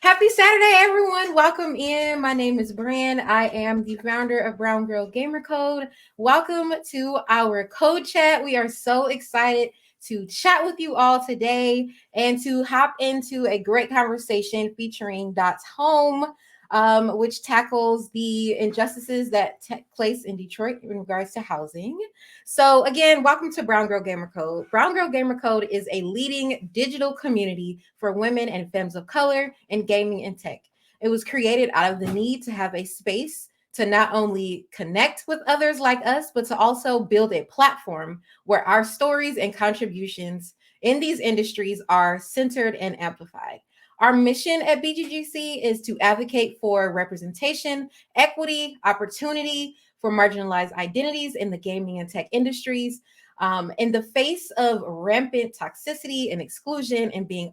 Happy Saturday, everyone. Welcome in. My name is Bran. I am the founder of Brown Girl Gamer Code. Welcome to our code chat. We are so excited to chat with you all today and to hop into a great conversation featuring Dot's Home, which tackles the injustices that take place in Detroit in regards to housing. So, again, welcome to Brown Girl Gamer Code. Brown Girl Gamer Code is a leading digital community for women and femmes of color in gaming and tech. It was created out of the need to have a space to not only connect with others like us, but to also build a platform where our stories and contributions in these industries are centered and amplified. Our mission at BGGC is to advocate for representation, equity, opportunity, for marginalized identities in the gaming and tech industries. In the face of rampant toxicity and exclusion and being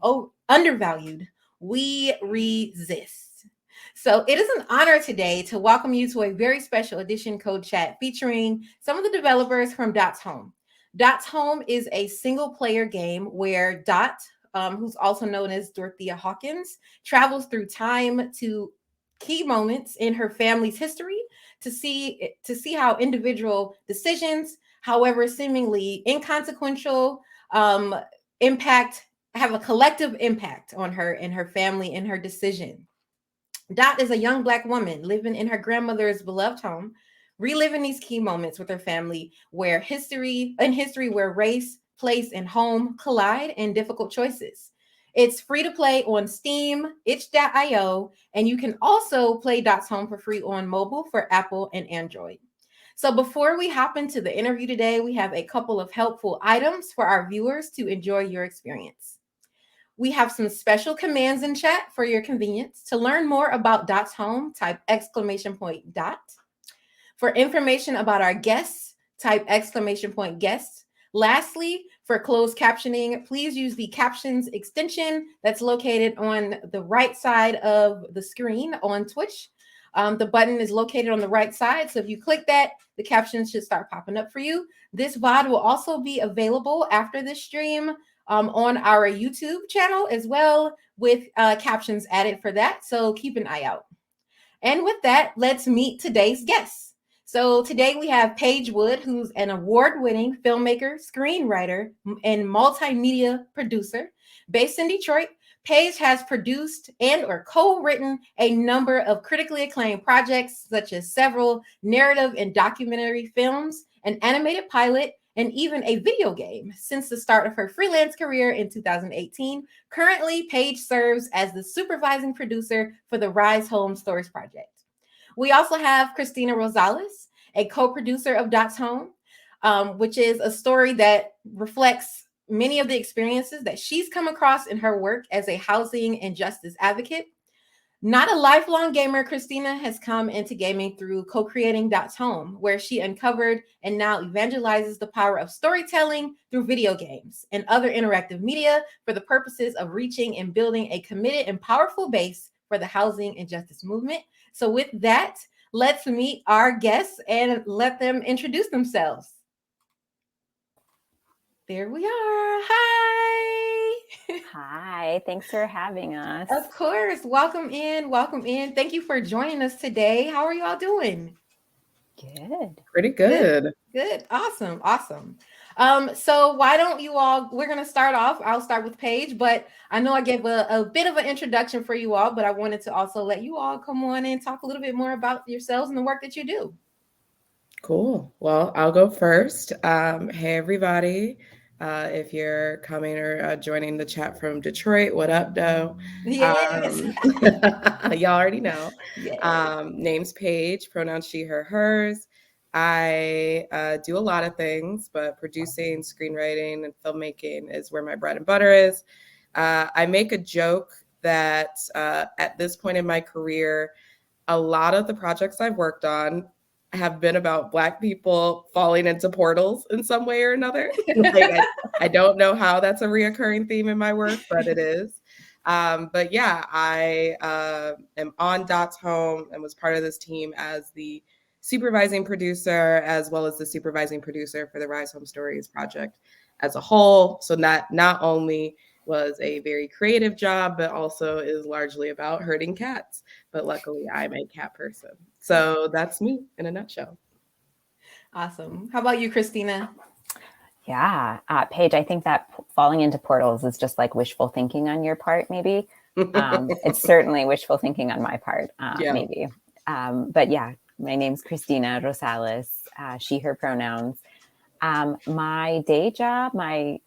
undervalued, we resist. So it is an honor today to welcome you to a very special edition code chat featuring some of the developers from Dot's Home. Dot's Home is a single player game where Dot, who's also known as Dorothea Hawkins, travels through time to key moments in her family's history to see how individual decisions, however seemingly inconsequential, um, impact have a collective impact on her and her family and her decision. Dot is a young Black woman living in her grandmother's beloved home, reliving these key moments with her family where history where race, place, and home collide in difficult choices. It's free to play on Steam, itch.io, and you can also play Dot's Home for free on mobile for Apple and Android. So before we hop into the interview today, we have a couple of helpful items for our viewers to enjoy your experience. We have some special commands in chat for your convenience. To learn more about Dot's Home, type exclamation point dot. For information about our guests, type exclamation point guest. Lastly, for closed captioning, please use the captions extension that's located on the right side of the screen on Twitch. The button is located on the right side. So if you click that, the captions should start popping up for you. This VOD will also be available after this stream on our YouTube channel as well, with captions added for that. So keep an eye out. And with that, let's meet today's guests. So today we have Paige Wood, who's an award-winning filmmaker, screenwriter, and multimedia producer based in Detroit. Paige has produced and or co-written a number of critically acclaimed projects, such as several narrative and documentary films, an animated pilot, and even a video game since the start of her freelance career in 2018. Currently, Paige serves as the supervising producer for the Rise Home Stories project. We also have Christina Rosales, a co-producer of Dot's Home, which is a story that reflects many of the experiences that she's come across in her work as a housing and justice advocate. Not a lifelong gamer, Christina has come into gaming through co-creating Dot's Home, where she uncovered and now evangelizes the power of storytelling through video games and other interactive media for the purposes of reaching and building a committed and powerful base for the housing and justice movement. So with that, let's meet our guests and let them introduce themselves. There we are. Hi. Hi, thanks for having us. Of course. Welcome in. Welcome in. Thank you for joining us today. How are you all doing? Good. Pretty Good. good. Good. Awesome. Awesome. So why don't you all, we're going to start off. I'll start with Paige, but I know I gave a bit of an introduction for you all, but I wanted to also let you all come on and talk a little bit more about yourselves and the work that you do. Cool. Well, I'll go first. Hey, everybody. If you're coming or joining the chat from Detroit, what up, though? Yes. Y'all already know. Yes. Name's Paige, pronouns she, her, hers. I do a lot of things, but producing, screenwriting, and filmmaking is where my bread and butter is. I make a joke that at this point in my career, a lot of the projects I've worked on have been about Black people falling into portals in some way or another. I don't know how that's a reoccurring theme in my work, but it is. But yeah, I am on Dot's Home and was part of this team as the supervising producer, as well as the supervising producer for the Rise Home Stories project as a whole. So not only was a very creative job, but also is largely about herding cats. But luckily, I'm a cat person. So that's me in a nutshell. Awesome. How about you, Christina? Yeah. Paige, I think that falling into portals is just like wishful thinking on your part, maybe. It's certainly wishful thinking on my part, Yeah. maybe. But yeah, my name's Christina Rosales, she, her pronouns. My day job, my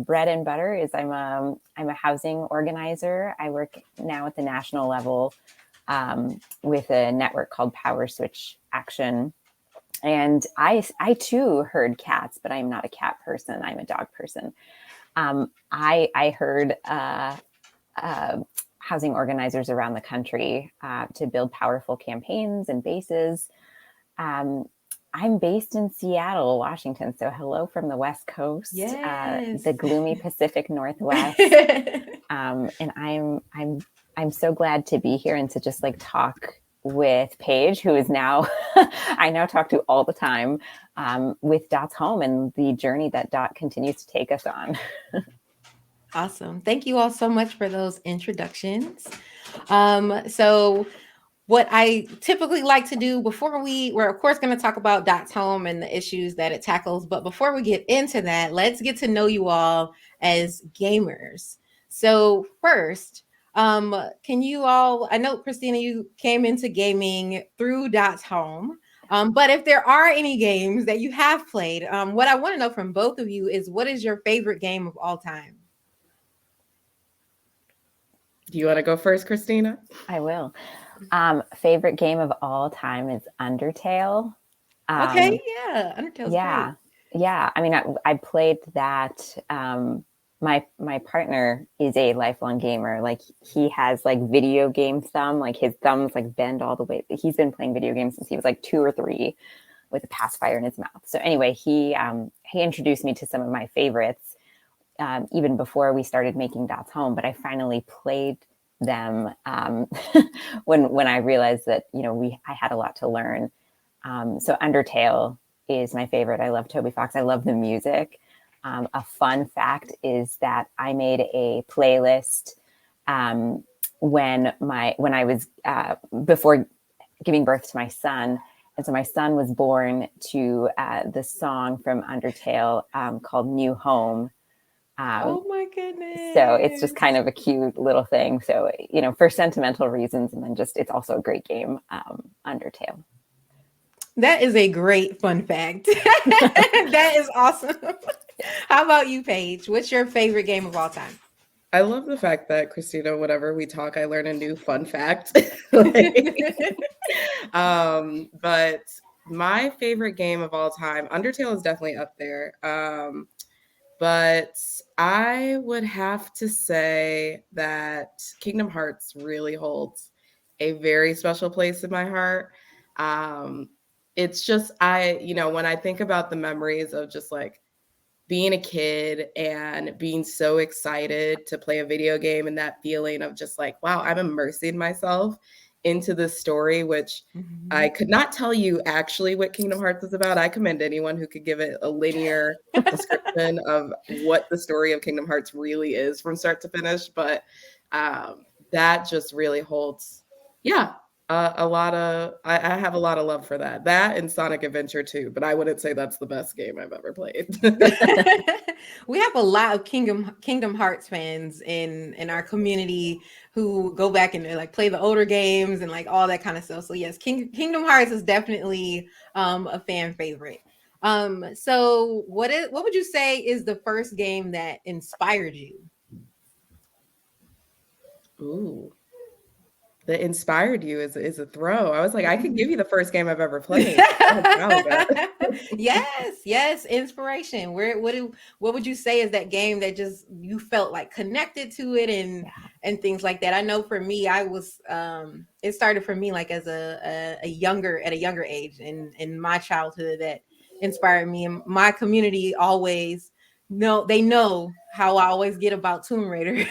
bread and butter is I'm a housing organizer. I work now at the national level with a network called Power Switch Action. And I too herd cats, but I'm not a cat person. I'm a dog person. I heard housing organizers around the country to build powerful campaigns and bases. I'm based in Seattle, Washington. So hello from the West Coast, Yes. the gloomy Pacific Northwest. And I'm so glad to be here and to just like talk with Paige, who is now I now talk to all the time with Dot's Home and the journey that Dot continues to take us on. Awesome. Thank you all so much for those introductions. So what I typically like to do before we're of course going to talk about Dot's Home and the issues that it tackles, but before we get into that, let's get to know you all as gamers. So first, can you all, I know Christina, you came into gaming through Dot's Home. But if there are any games that you have played, what I want to know from both of you is what is your favorite game of all time? Do you want to go first, Christina? I will. Favorite game of all time is Undertale. Okay, yeah, Undertale's yeah, great. Yeah. I mean, I played that. My partner is a lifelong gamer. Like he has like video game thumb. Like his thumbs like bend all the way. He's been playing video games since he was like 2 or 3, with a pacifier in his mouth. So anyway, he introduced me to some of my favorites even before we started making Dot's Home. But I finally played them when I realized that I had a lot to learn. So Undertale is my favorite. I love Toby Fox. I love the music. A fun fact is that I made a playlist when I was before giving birth to my son. And so my son was born to the song from Undertale called New Home. Oh my goodness. So it's just kind of a cute little thing. So, for sentimental reasons, and then just, it's also a great game, Undertale. That is a great fun fact. That is awesome. How about you, Paige? What's your favorite game of all time? I love the fact that Christina, whenever we talk, I learn a new fun fact. But my favorite game of all time, Undertale is definitely up there. But I would have to say that Kingdom Hearts really holds a very special place in my heart. It's just, when I think about the memories of just like being a kid and being so excited to play a video game and that feeling of just like, wow, I'm immersing myself into this story, which I could not tell you actually what Kingdom Hearts is about. I commend anyone who could give it a linear description of what the story of Kingdom Hearts really is from start to finish. But that just really holds, a lot of, I have a lot of love for that and Sonic Adventure too, but I wouldn't say that's the best game I've ever played. We have a lot of Kingdom Hearts fans in our community who go back and like play the older games and like all that kind of stuff. So yes, Kingdom Hearts is definitely a fan favorite. So what would you say is the first game that inspired you? Ooh. That inspired you is a throw. I was like, I could give you the first game I've ever played. Yes, inspiration. What would you say is that game that just you felt like connected to it and things like that? I know for me, I was it started for me like as a younger age in my childhood that inspired me, and my community always know how I always get about Tomb Raider.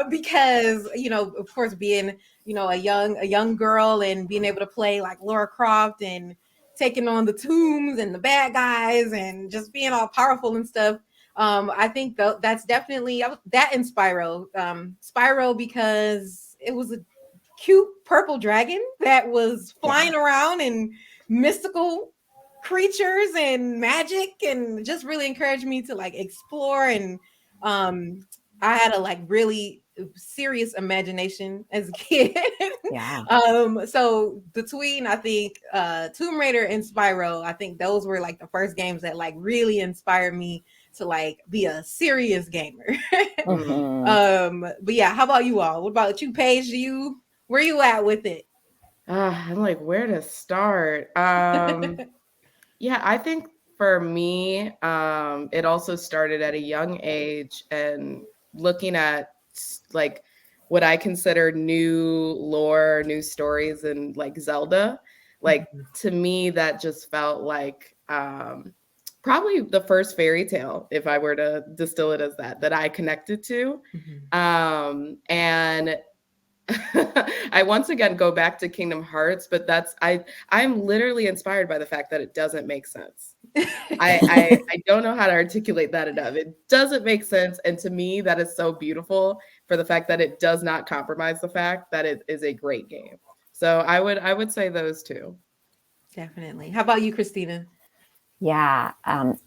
Because of course being a young girl and being able to play like Lara Croft and taking on the tombs and the bad guys and just being all powerful and stuff, I think that's definitely that in Spyro. Spyro, because it was a cute purple dragon that was Yeah. flying around and mystical creatures and magic, and just really encouraged me to like explore. And um I had a like really serious imagination as a kid. Yeah. So between, I think, Tomb Raider and Spyro, I think those were like the first games that like really inspired me to like be a serious gamer. Mm. Hmm. But yeah, how about you all? What about you, Paige? Where you at with it? I'm like, where to start? Yeah, I think for me, it also started at a young age and looking at like what I consider new lore, new stories, and like Zelda. Like to me, that just felt like probably the first fairy tale, if I were to distill it as that I connected to. Mhm. And I once again go back to Kingdom Hearts, but I'm literally inspired by the fact that it doesn't make sense. I don't know how to articulate that enough. It doesn't make sense. And to me, that is so beautiful for the fact that it does not compromise the fact that it is a great game. So I would say those two. Definitely. How about you, Christina? Yeah.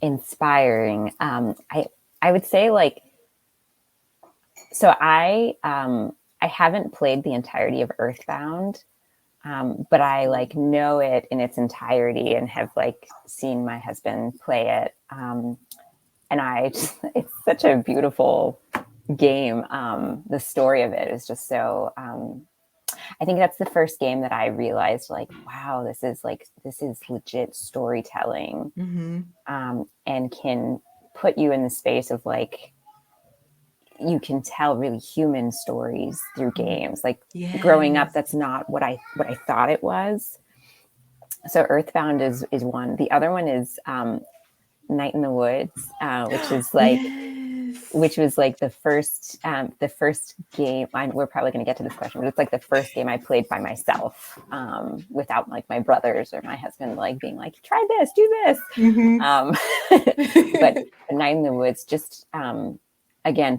Inspiring. I would say like, so I haven't played the entirety of Earthbound, but I like know it in its entirety and have like seen my husband play it. And it's such a beautiful game. The story of it is just so, I think that's the first game that I realized like, wow, this is legit storytelling, Mm-hmm. and can put you in the space of like, you can tell really human stories through games. Like growing up, Yes. that's not what I thought it was. So Earthbound is one. The other one is Night in the Woods, Yes. which was like the first game. We're probably going to get to this question, but it's like the first game I played by myself, without like my brothers or my husband like being like, try this, do this. Mm-hmm. Um, but Night in the Woods, just again,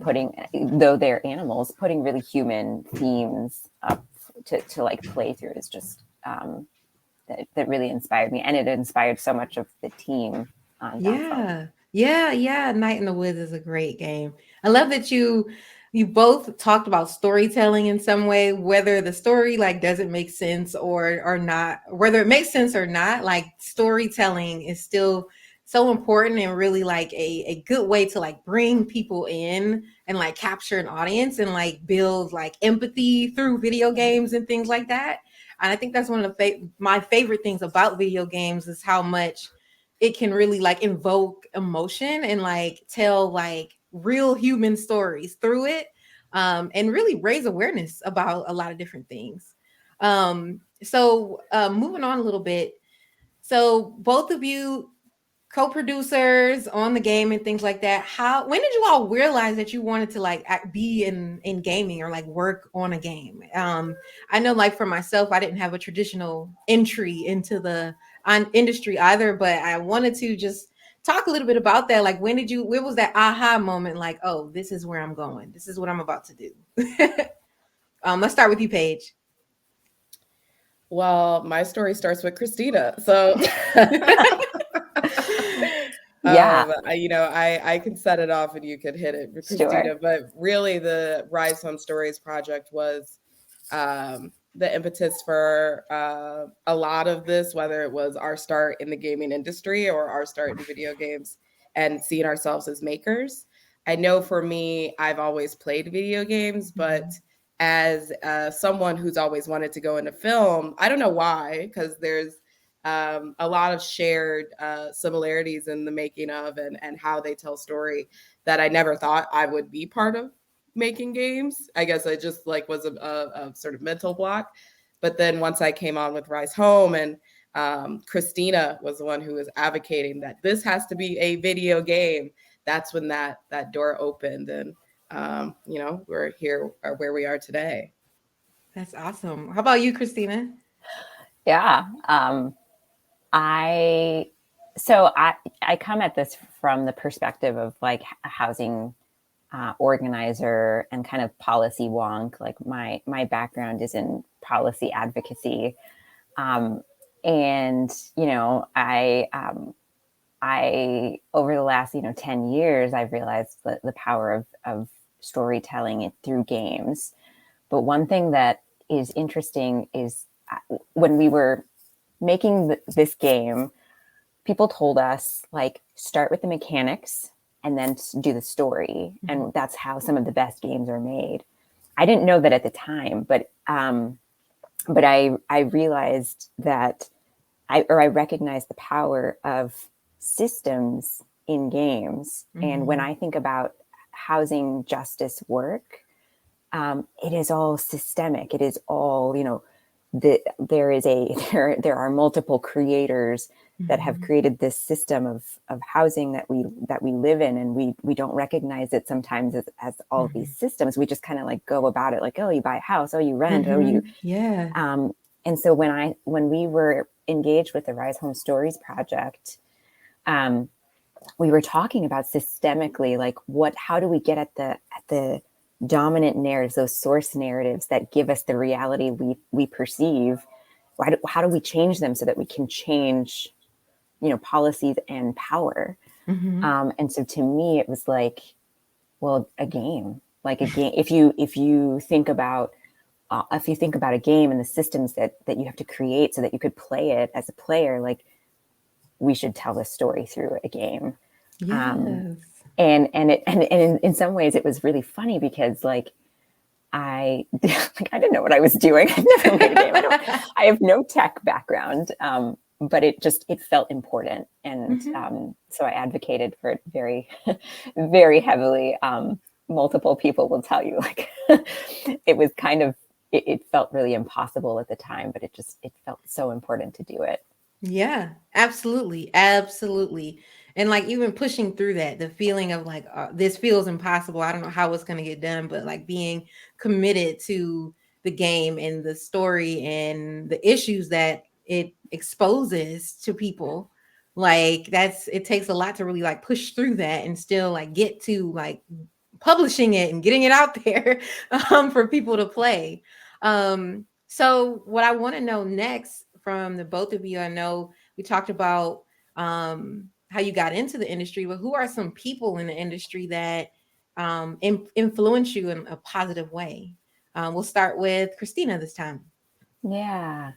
though they're animals, putting really human themes up to like play through is just that really inspired me, and it inspired so much of the team on Downside. Yeah. Yeah, yeah. Night in the Woods is a great game. I love that you both talked about storytelling in some way, whether the story like doesn't make sense or not, whether it makes sense or not, like storytelling is still so important and really like a good way to like bring people in and like capture an audience and like build like empathy through video games and things like that. And I think that's one of my favorite things about video games is how much it can really like invoke emotion and like tell like real human stories through it, and really raise awareness about a lot of different things. Moving on a little bit, so both of you co-producers on the game and things like that, how when did you all realize that you wanted to like be in gaming or like work on a game? I know like for myself, I didn't have a traditional entry into the industry either, but I wanted to just talk a little bit about that. Like where was that aha moment, like, oh, this is where I'm going, this is what I'm about to do? Let's start with you, Paige. Well, my story starts with Christina. So Yeah, I can set it off and you could hit it with sure. Christina. But really, the Rise Home Stories project was the impetus for a lot of this, whether it was our start in the gaming industry or our start in video games and seeing ourselves as makers. I know for me, I've always played video games, but as someone who's always wanted to go into film, I don't know why, because there's a lot of shared similarities in the making of and how they tell story that I never thought I would be part of making games. I guess I just like was a sort of mental block. But then once I came on with Rise Home and Christina was the one who was advocating that this has to be a video game. That's when that door opened, and we're here where we are today. That's awesome. How about you, Christina? Yeah. I so I come at this from the perspective of like a housing organizer and kind of policy wonk. Like my background is in policy advocacy. And, you know, I over the last, 10 years, I've realized the power of storytelling through games. But one thing that is interesting is when we were making this game, people told us, like, start with the mechanics and then do the story. Mm-hmm. And that's how some of the best games are made. I didn't know that at the time, but I realized that I recognized the power of systems in games. Mm-hmm. And when I think about housing justice work, it is all systemic. It is all, there are multiple creators that have created this system of housing that we live in, and we don't recognize it sometimes as all these systems. We just kind of like go about it like, oh, you buy a house, oh, you rent, oh, you and so when we were engaged with the Rise Home Stories project, we were talking about systemically, like how do we get at the dominant narratives, those source narratives that give us the reality we perceive. How do we change them so that we can change, policies and power? Mm-hmm. And so to me, it was like, well, a game. If you think about a game and the systems that you have to create so that you could play it as a player, like, we should tell this story through a game. Yes. And in some ways it was really funny because like I didn't know what I was doing. I've never made a game. I have no tech background, but it felt important, and so I advocated for it very, very heavily. Multiple people will tell you like it was kind of it felt really impossible at the time, but it felt so important to do it. Yeah, absolutely. Absolutely. And like even pushing through that, the feeling of like, this feels impossible. I don't know how it's going to get done, but like being committed to the game and the story and the issues that it exposes to people. Like it takes a lot to really like push through that and still like get to like publishing it and getting it out there for people to play. So what I want to know next from the both of you, I know we talked about how you got into the industry, but who are some people in the industry that influence you in a positive way? We'll start with Christina this time. Yeah.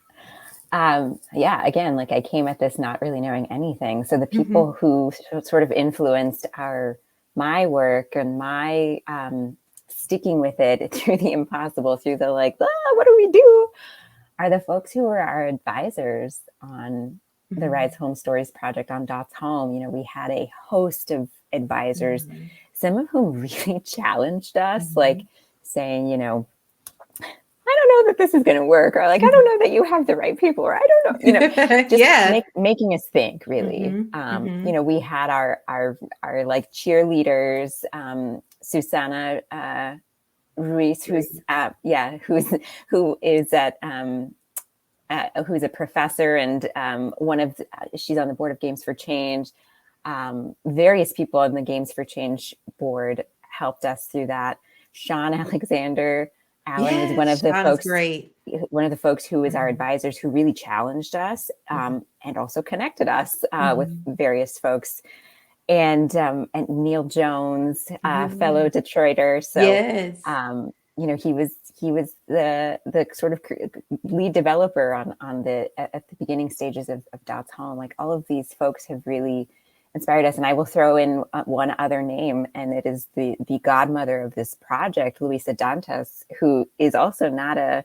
Again, like I came at this not really knowing anything. So the people who sort of influenced my work and my sticking with it through the impossible, through the like, what do we do? Are the folks who were our advisors on the Rise Home Stories project on Dots Home. We had a host of advisors, some of whom really challenged us, like saying, I don't know that this is going to work, or like, I don't know that you have the right people, or I don't know, just making us think, really. We had our like cheerleaders, Susanna Ruiz, who's a professor and she's on the board of Games for Change. Various people on the Games for Change board helped us through that. Sean Alexander Allen was one of the folks. Great. One of the folks who was our advisors, who really challenged us and also connected us with various folks. And Neil Jones, fellow Detroiter. So, he was the sort of lead developer on at the beginning stages of Dots Home. Like, all of these folks have really inspired us. And I will throw in one other name, and it is the godmother of this project, Luisa Dantas, who is also not a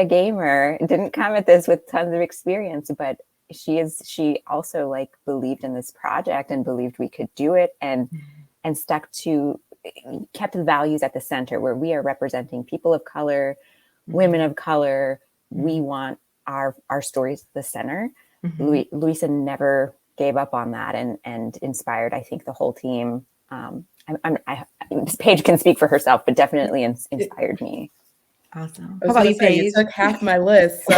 gamer, didn't come at this with tons of experience, but she also like believed in this project and believed we could do it, and kept the values at the center, where we are representing people of color, women of color. We want our stories at the center. Luisa never gave up on that, and inspired, I think, the whole team. Paige can speak for herself, but definitely inspired me. Awesome. How about you, Paige? You took half my list. So,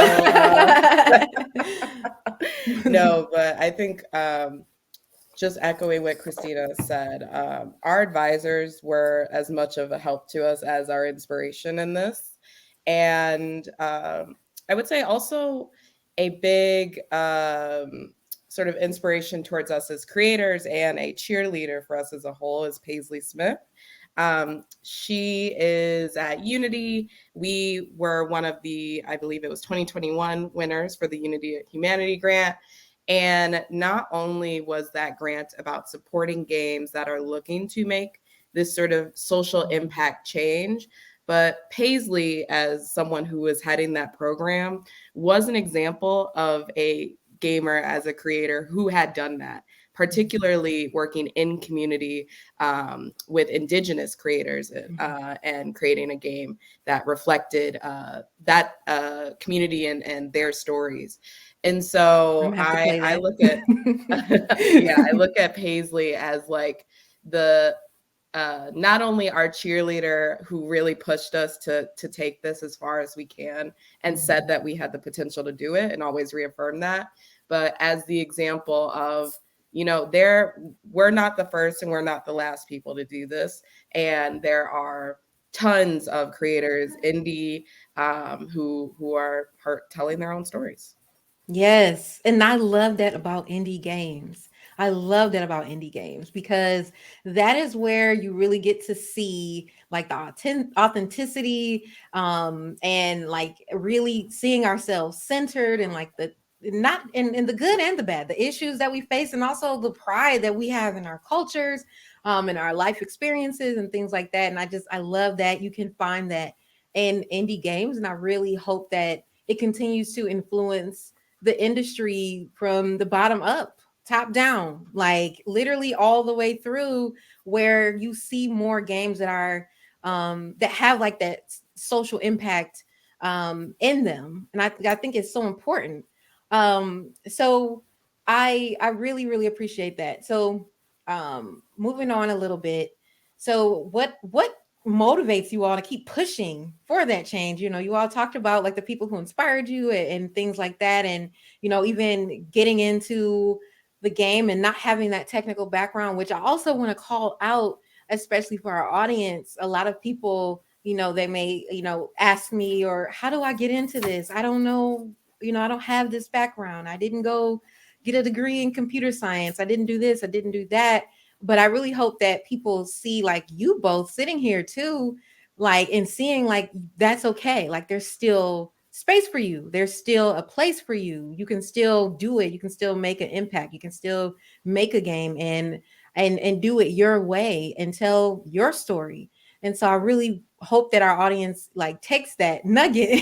no, but I think just echoing what Christina said, our advisors were as much of a help to us as our inspiration in this. And I would say also a big sort of inspiration towards us as creators and a cheerleader for us as a whole is Paisley Smith. She is at Unity. We were one of the, I believe it was 2021 winners for the Unity Humanity Grant. And not only was that grant about supporting games that are looking to make this sort of social impact change, but Paisley, as someone who was heading that program, was an example of a gamer as a creator who had done that, particularly working in community with Indigenous creators and creating a game that reflected that community and their stories. And so I look at I look at Paisley as like the not only our cheerleader who really pushed us to take this as far as we can and said that we had the potential to do it and always reaffirm that, but as the example of, you know, we're not the first and we're not the last people to do this, and there are tons of creators indie who are telling their own stories. Yes. And I love that about indie games. I love that about indie games because that is where you really get to see like the authenticity and like really seeing ourselves centered and like the not in the good and the bad, the issues that we face and also the pride that we have in our cultures and our life experiences and things like that. And I love that you can find that in indie games. And I really hope that it continues to influence the industry from the bottom up, top down, like literally all the way through, where you see more games that are that have like that social impact in them. And I think it's so important. So I really appreciate that. So moving on a little bit. So what motivates you all to keep pushing for that change? You know, you all talked about like the people who inspired you and things like that, and you know, even getting into the game and not having that technical background, which I also want to call out, especially for our audience. A lot of people, you know, they may, you know, ask me, or how do I get into this? I don't know, you know, I don't have this background. I didn't go get a degree in computer science. I didn't do this, I didn't do that. But I really hope that people see like you both sitting here too, like, and seeing like that's okay. Like there's still space for you. There's still a place for you. You can still do it. You can still make an impact. You can still make a game and do it your way and tell your story. And so I really hope that our audience like takes that nugget,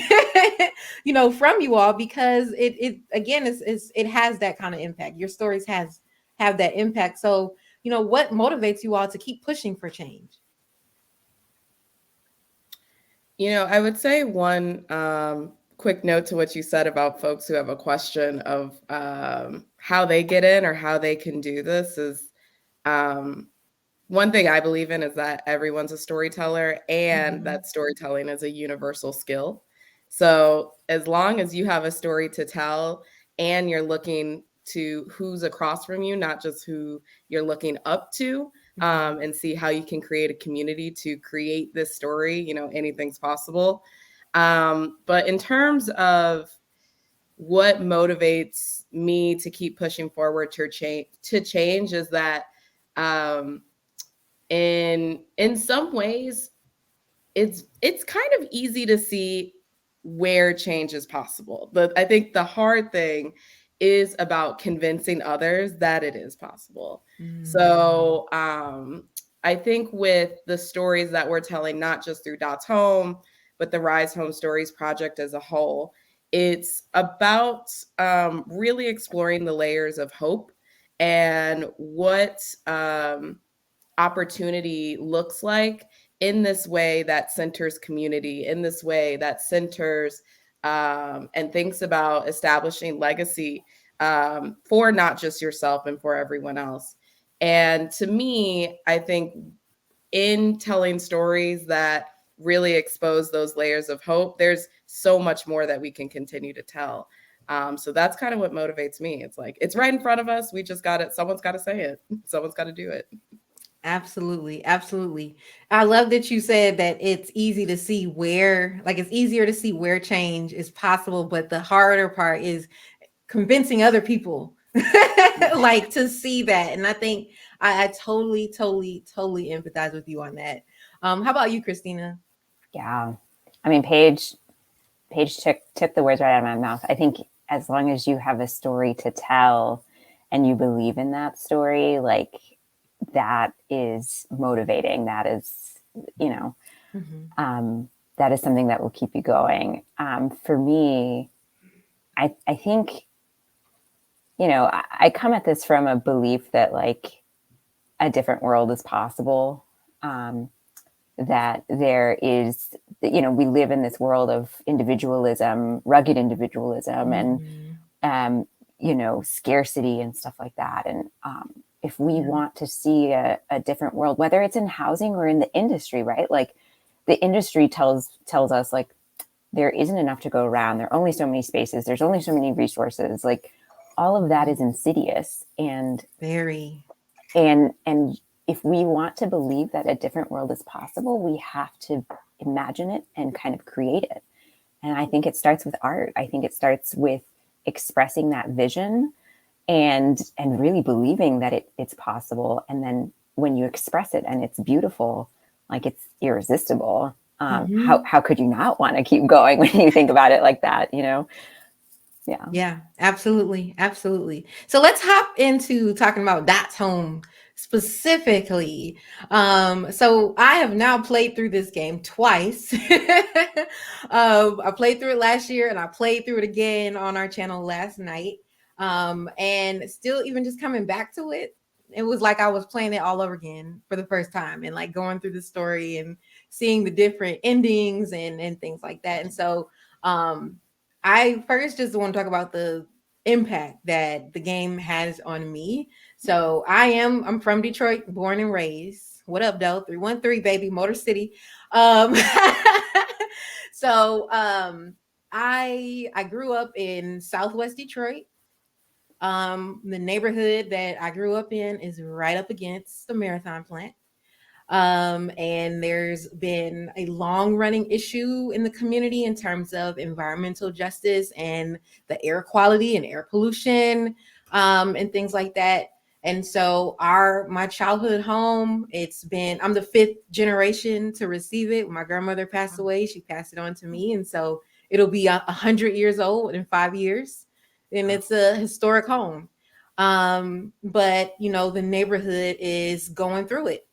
you know, from you all, because it again is it has that kind of impact. Your stories have that impact. So, you know, what motivates you all to keep pushing for change? You know, I would say one quick note to what you said about folks who have a question of how they get in or how they can do this is um, one thing I believe in is that everyone's a storyteller and that storytelling is a universal skill. So as long as you have a story to tell and you're looking to who's across from you, not just who you're looking up to, and see how you can create a community to create this story, you know, anything's possible. But in terms of what motivates me to keep pushing forward to change is that um, in some ways it's kind of easy to see where change is possible. But I think the hard thing is about convincing others that it is possible. So I think with the stories that we're telling, not just through Dots Home, but the Rise Home Stories project as a whole, it's about really exploring the layers of hope and what opportunity looks like in this way that centers community, in this way that centers and thinks about establishing legacy for not just yourself and for everyone else. And to me, I think in telling stories that really expose those layers of hope, there's so much more that we can continue to tell. So that's kind of what motivates me. It's like, it's right in front of us. We just got it. Someone's got to say it. Someone's got to do it. Absolutely. Absolutely. I love that you said that it's easy to see where, like, it's easier to see where change is possible, but the harder part is convincing other people like to see that. And I think I totally, totally, totally empathize with you on that. How about you, Christina? Yeah. I mean, Paige took the words right out of my mouth. I think as long as you have a story to tell and you believe in that story, like, that is motivating. That is, that is something that will keep you going. For me, I think, I come at this from a belief that, like, a different world is possible. That there is, we live in this world of individualism, rugged individualism, and, scarcity and stuff like that. And if we want to see a different world, whether it's in housing or in the industry, right? Like, the industry tells us, like, there isn't enough to go around. There are only so many spaces. There's only so many resources. Like, all of that is insidious. And if we want to believe that a different world is possible, we have to imagine it and kind of create it. And I think it starts with art. I think it starts with expressing that vision and really believing that it's possible. And then when you express it and it's beautiful, like, it's irresistible. How could you not want to keep going when you think about it like that, Yeah, absolutely. Absolutely. So let's hop into talking about Dot's Home specifically. So I have now played through this game twice. I played through it last year and I played through it again on our channel last night. And still, even just coming back to it, it was like I was playing it all over again for the first time, and like going through the story and seeing the different endings and things like that. And so I first just want to talk about the impact that the game has on me. So I'm from Detroit, born and raised. What up, though? 313, baby, Motor City. Um, I grew up in Southwest Detroit. The neighborhood that I grew up in is right up against the Marathon plant. And there's been a long running issue in the community in terms of environmental justice and the air quality and air pollution, and things like that. And so my childhood home, I'm the fifth generation to receive it. When my grandmother passed away, she passed it on to me. And so it'll be 100 years old in 5 years. And it's a historic home. But the neighborhood is going through it.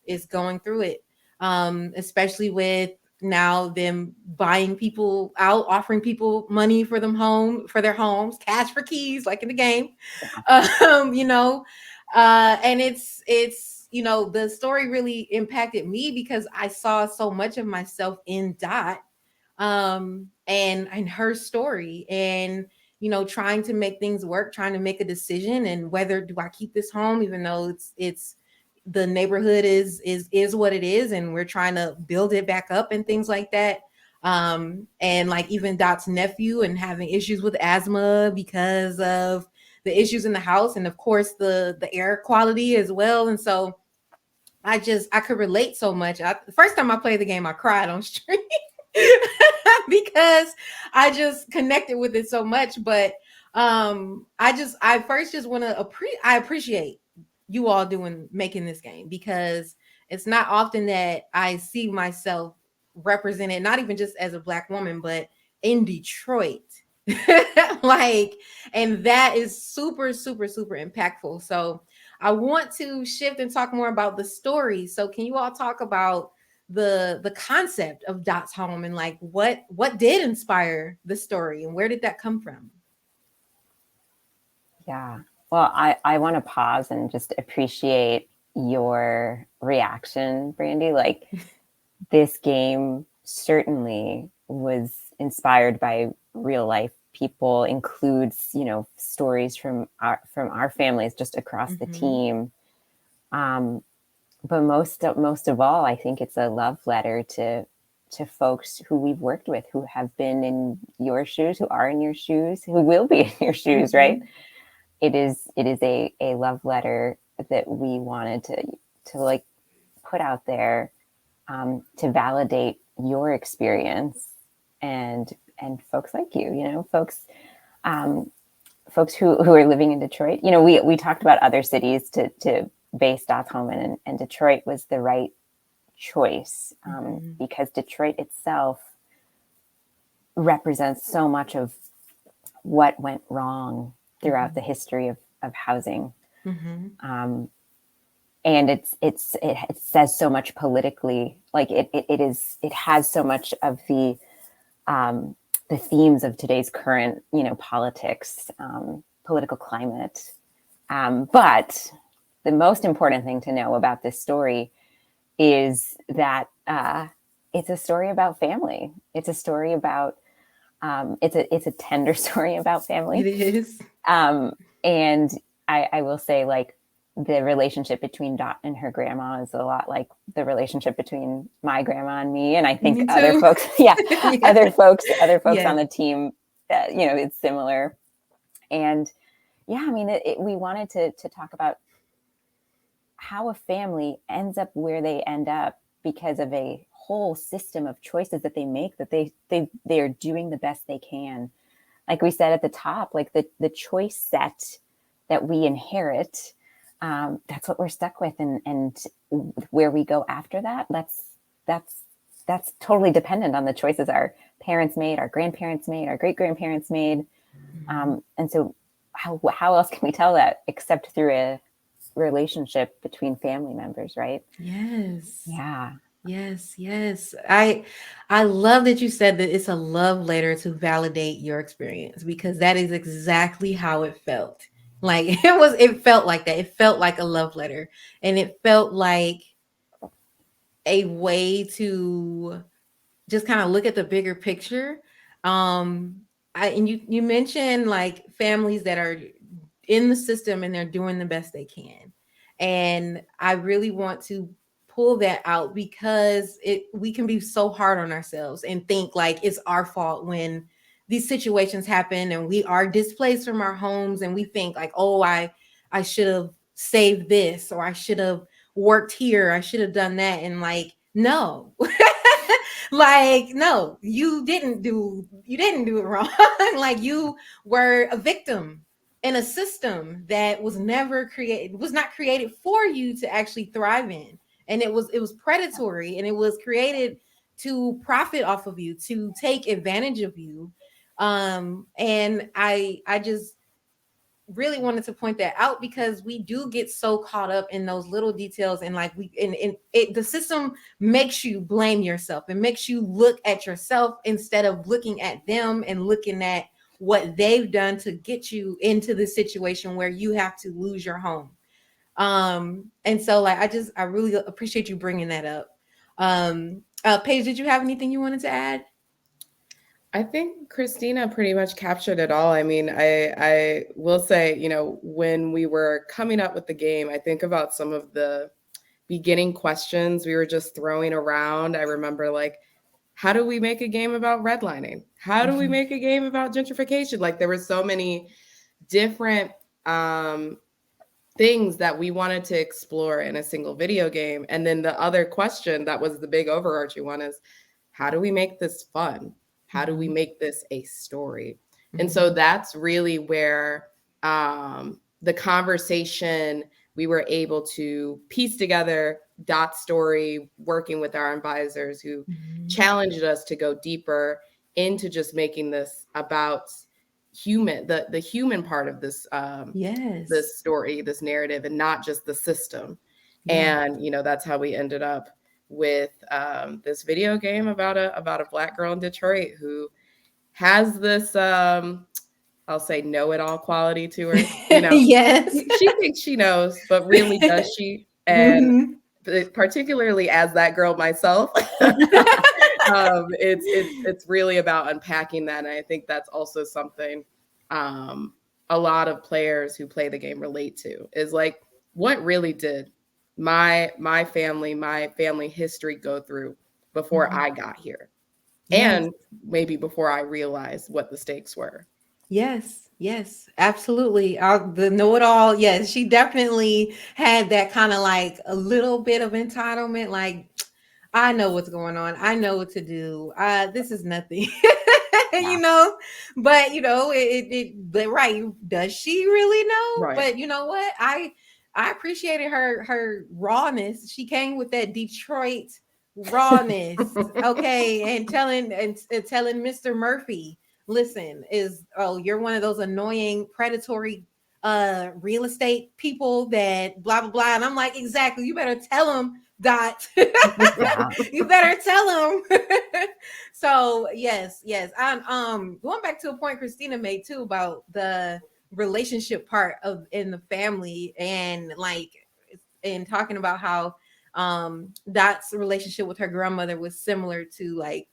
Especially with now them buying people out, offering people money for their homes, cash for keys, like in the game. And the story really impacted me because I saw so much of myself in Dot, and her story, and trying to make things work, trying to make a decision, and whether do I keep this home, even though it's the neighborhood is what it is, and we're trying to build it back up and things like that. And like even Dot's nephew and having issues with asthma because of the issues in the house, and of course the air quality as well. And so I could relate so much. The first time I played the game, I cried on stream. Because I just connected with it so much. But I first just want to appreciate you all making this game, because it's not often that I see myself represented, not even just as a Black woman, but in Detroit. Like, and that is super, super, super impactful. So I want to shift and talk more about the story. So can you all talk about the concept of Dot's Home, and like what did inspire the story, and where did that come from? Yeah. Well, I want to pause and just appreciate your reaction, Brandy. Like, this game certainly was inspired by real life people, includes, stories from our families just across the team. But most of all, I think it's a love letter to to folks who we've worked with, who have been in your shoes, who are in your shoes, who will be in your shoes, right? It is a love letter that we wanted to like put out there, to validate your experience and folks like you, folks who are living in Detroit. We talked about other cities to base dots home in, and Detroit was the right choice, because Detroit itself represents so much of what went wrong throughout the history of housing. And it says so much politically, like it has so much of the themes of today's current, politics, political climate. But the most important thing to know about this story is that it's a story about family. It's a story about, it's a tender story about family. It is. And I will say, like, the relationship between Dot and her grandma is a lot like the relationship between my grandma and me. And I think other folks, other folks on the team, it's similar. And I mean, we wanted to talk about how a family ends up where they end up because of a whole system of choices that they make, that they are doing the best they can. Like we said at the top, like the choice set that we inherit, that's what we're stuck with, and where we go after that, that's totally dependent on the choices our parents made, our grandparents made, our great-grandparents made. And so how else can we tell that except through a relationship between family members, right? Yes. Yeah. Yes. I love that you said that it's a love letter to validate your experience, because that is exactly how it felt. Like it felt like that. It felt like a love letter, and it felt like a way to just kind of look at the bigger picture. And you mentioned like families that are in the system and they're doing the best they can. And I really want to pull that out, because we can be so hard on ourselves and think like it's our fault when these situations happen and we are displaced from our homes, and we think like, oh, I should have saved this, or I should have worked here, I should have done that. And like, no. Like, no, you didn't do it wrong. Like, you were a victim in a system that was not created for you to actually thrive in. And it was predatory, and it was created to profit off of you, to take advantage of you. And I just really wanted to point that out, because we do get so caught up in those little details, and like the system makes you blame yourself and makes you look at yourself instead of looking at them and looking at what they've done to get you into the situation where you have to lose your home. And so like I really appreciate you bringing that up. Paige, did you have anything you wanted to add? I think Christina pretty much captured it all. I mean, I will say, when we were coming up with the game, I think about some of the beginning questions we were just throwing around. I remember, like, how do we make a game about redlining? How do we make a game about gentrification? Like, there were so many different things that we wanted to explore in a single video game. And then the other question that was the big overarching one is, how do we make this fun? How do we make this a story? And so that's really where the conversation, we were able to piece together Dot's story, working with our advisors who challenged us to go deeper into just making this about the human part of this this story, this narrative, and not just the system. And that's how we ended up with this video game about a Black girl in Detroit who has this I'll say know-it-all quality to her. Yes. She thinks she knows, but really does she? And particularly as that girl myself, it's really about unpacking that. And I think that's also something a lot of players who play the game relate to, is like, what really did my family history go through before I got here. Yes. And maybe before I realized what the stakes were. Yes, yes, absolutely. The know-it-all. Yes, she definitely had that kind of like a little bit of entitlement. Like, I know what's going on. I know what to do. This is nothing, Yeah. you know. But but right, does she really know? Right. But you know what? I appreciated her rawness. She came with that Detroit rawness, okay, and telling Mr. Murphy, listen, you're one of those annoying predatory real estate people that blah blah blah. And I'm like, exactly. You better tell him, Dot. Yeah. You better tell him. So yes. I'm going back to a point Christina made too about the relationship part of in the family, and like and talking about how Dot's relationship with her grandmother was similar to like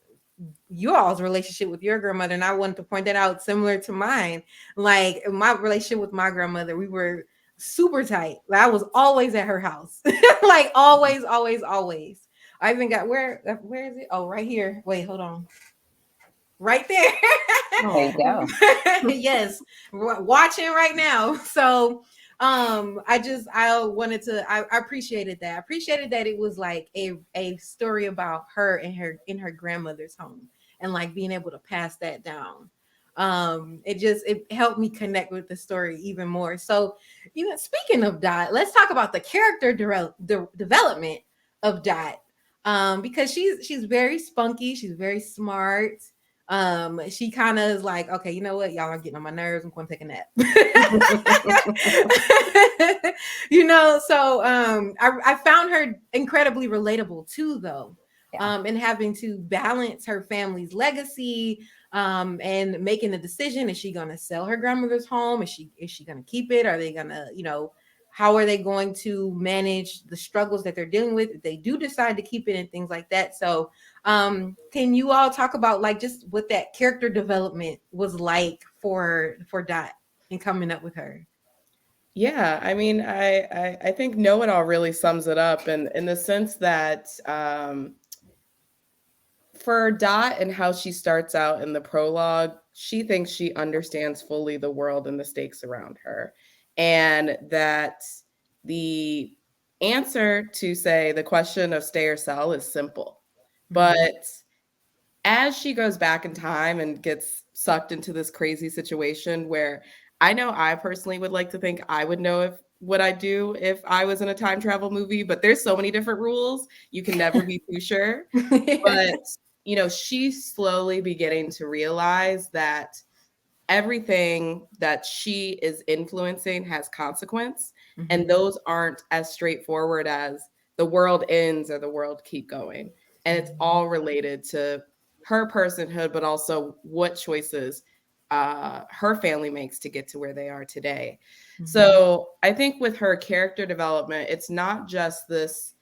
you all's relationship with your grandmother. And I wanted to point that out, similar to mine. Like my relationship with my grandmother, we were super tight. Like, I was always at her house. Like always, always, always. I even got where is it? Oh, right here. Wait, hold on. Right there. There you go. Yes, watching right now. So I appreciated that. I appreciated that it was like a story about her and her in her grandmother's home, and like being able to pass that down. It helped me connect with the story even more. So even speaking of Dot, let's talk about the character development of Dot. Because she's very spunky, she's very smart. She kind of is like, okay, you know what, y'all are getting on my nerves, I'm going to take a nap. So I found her incredibly relatable too, though. Yeah. And having to balance her family's legacy, and making a decision. Is she going to sell her grandmother's home? Is she going to keep it? Are they going to, how are they going to manage the struggles that they're dealing with if they do decide to keep it and things like that? So can you all talk about like just what that character development was like for Dot and coming up with her? Yeah, I mean, I think Know It All really sums it up, and in the sense that for Dot and how she starts out in the prologue, she thinks she understands fully the world and the stakes around her, and that the answer to say the question of stay or sell is simple, but as she goes back in time and gets sucked into this crazy situation where I know I personally would like to think I would know if what I do if I was in a time travel movie, but there's so many different rules. You can never be too sure. But, she's slowly beginning to realize that everything that she is influencing has consequence. And those aren't as straightforward as the world ends or the world keep going. And it's all related to her personhood, but also what choices her family makes to get to where they are today. So I think with her character development, it's not just this,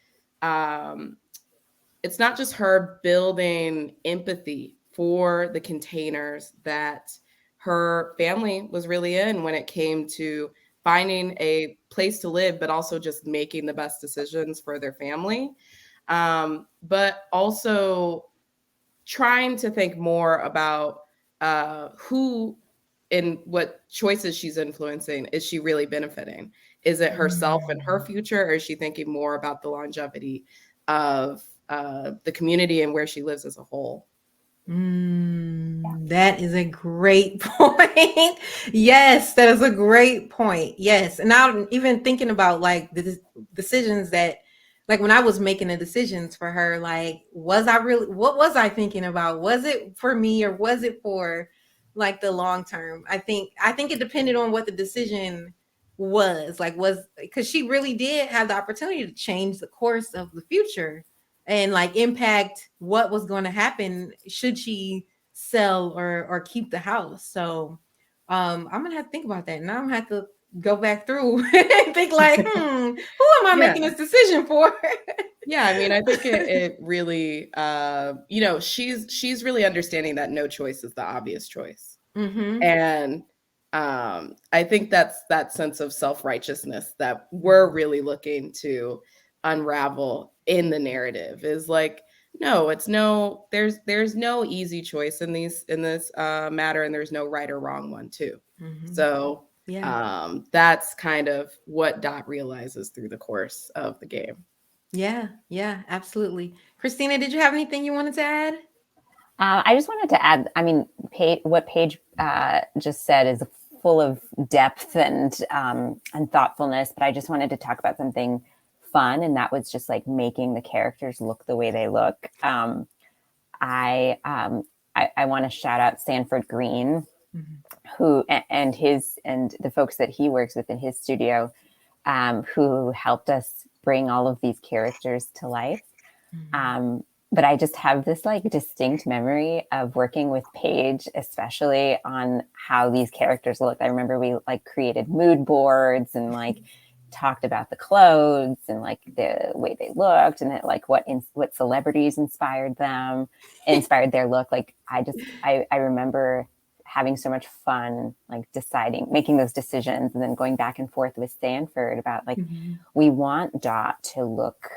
it's not just her building empathy for the containers that her family was really in when it came to finding a place to live, but also just making the best decisions for their family. But also trying to think more about who and what choices she's influencing. Is she really benefiting? Is it herself and her future, or is she thinking more about the longevity of the community and where she lives as a whole? That is a great point. Yes, that is a great point. Yes. And now even thinking about like the decisions that like when I was making the decisions for her, like what was I thinking about? Was it for me or was it for like the long term? I think it depended on what the decision was. Like was because she really did have the opportunity to change the course of the future and like impact what was going to happen should she sell or keep the house. So I'm gonna have to think about that. Now I'm gonna have to go back through and think like, who am I Yeah. making this decision for? Yeah, I mean, I think it really, she's really understanding that no choice is the obvious choice. And I think that's that sense of self-righteousness that we're really looking to unravel in the narrative is like, No, there's no easy choice in this matter, and there's no right or wrong one too. So that's kind of what Dot realizes through the course of the game. Yeah, absolutely. Christina, did you have anything you wanted to add? I just wanted to add, I mean, what Paige just said is full of depth and thoughtfulness, but I just wanted to talk about something fun, and that was just like making the characters look the way they look. I want to shout out Sanford Green, who and the folks that he works with in his studio, who helped us bring all of these characters to life. But I just have this like distinct memory of working with Paige, especially on how these characters look. I remember we like created mood boards and like talked about the clothes and like the way they looked and like what celebrities inspired their look. Like I remember having so much fun, like making those decisions and then going back and forth with Stanford about like, we want Dot to look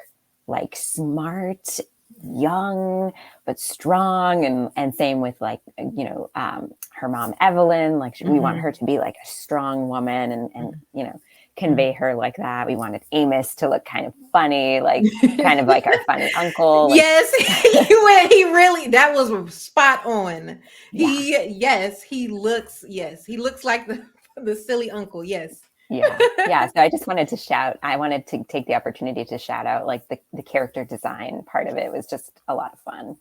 like smart, young, but strong. And same with like, her mom, Evelyn, like we want her to be like a strong woman and convey her like that. We wanted Amos to look kind of funny, like kind of like our funny uncle. Like, yes, that was spot on. Yeah. He looks like the silly uncle. Yes. Yeah. So I just wanted to take the opportunity to shout out like the character design part of it was just a lot of fun.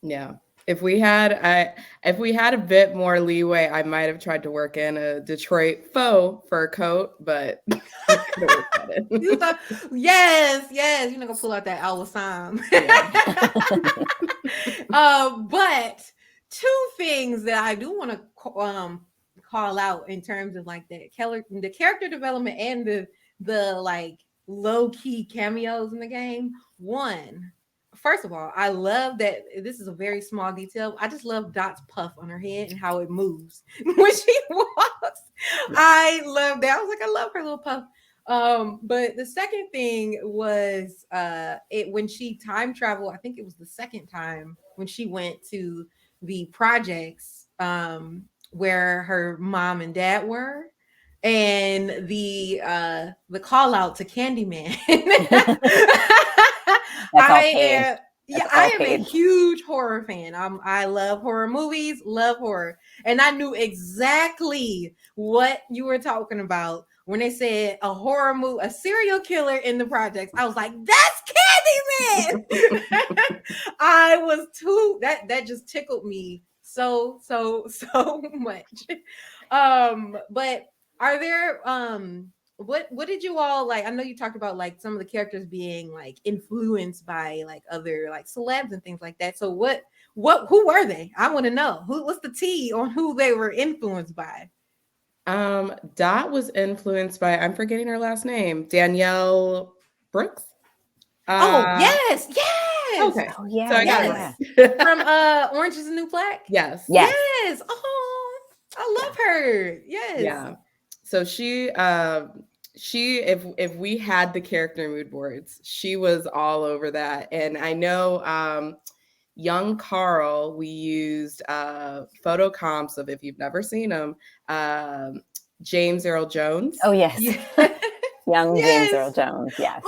Yeah. If we had a bit more leeway, I might have tried to work in a Detroit faux fur coat, but I could have worked at it. Yes, you're not gonna pull out that Alwa Sam. But two things that I do want to call out in terms of like the character development and the like low key cameos in the game. One, first of all, I love that this is a very small detail. I just love Dot's puff on her head and how it moves when she walks. I love that. I was like, I love her little puff. But the second thing was when she time traveled, I think it was the second time when she went to the projects where her mom and dad were, and the call out to Candyman. I am a huge horror fan. I love horror movies, love horror. And I knew exactly what you were talking about when they said a horror movie, a serial killer in the projects. I was like, that's Candyman. I was that just tickled me so much. But are there what did you all like? I know you talked about like some of the characters being like influenced by like other like celebs and things like that. So who were they? I want to know. What's the tea on who they were influenced by? Dot was influenced by, I'm forgetting her last name, Danielle Brooks. Yes. Okay. Oh yeah. So I got it. From Orange is the New Black. Yes. Oh, I love her. Yes. Yeah. So she if we had the character mood boards, she was all over that. And I know young Carl, we used photo comps of, if you've never seen him, James Earl Jones. Oh yes. Young James Earl Jones. Yes.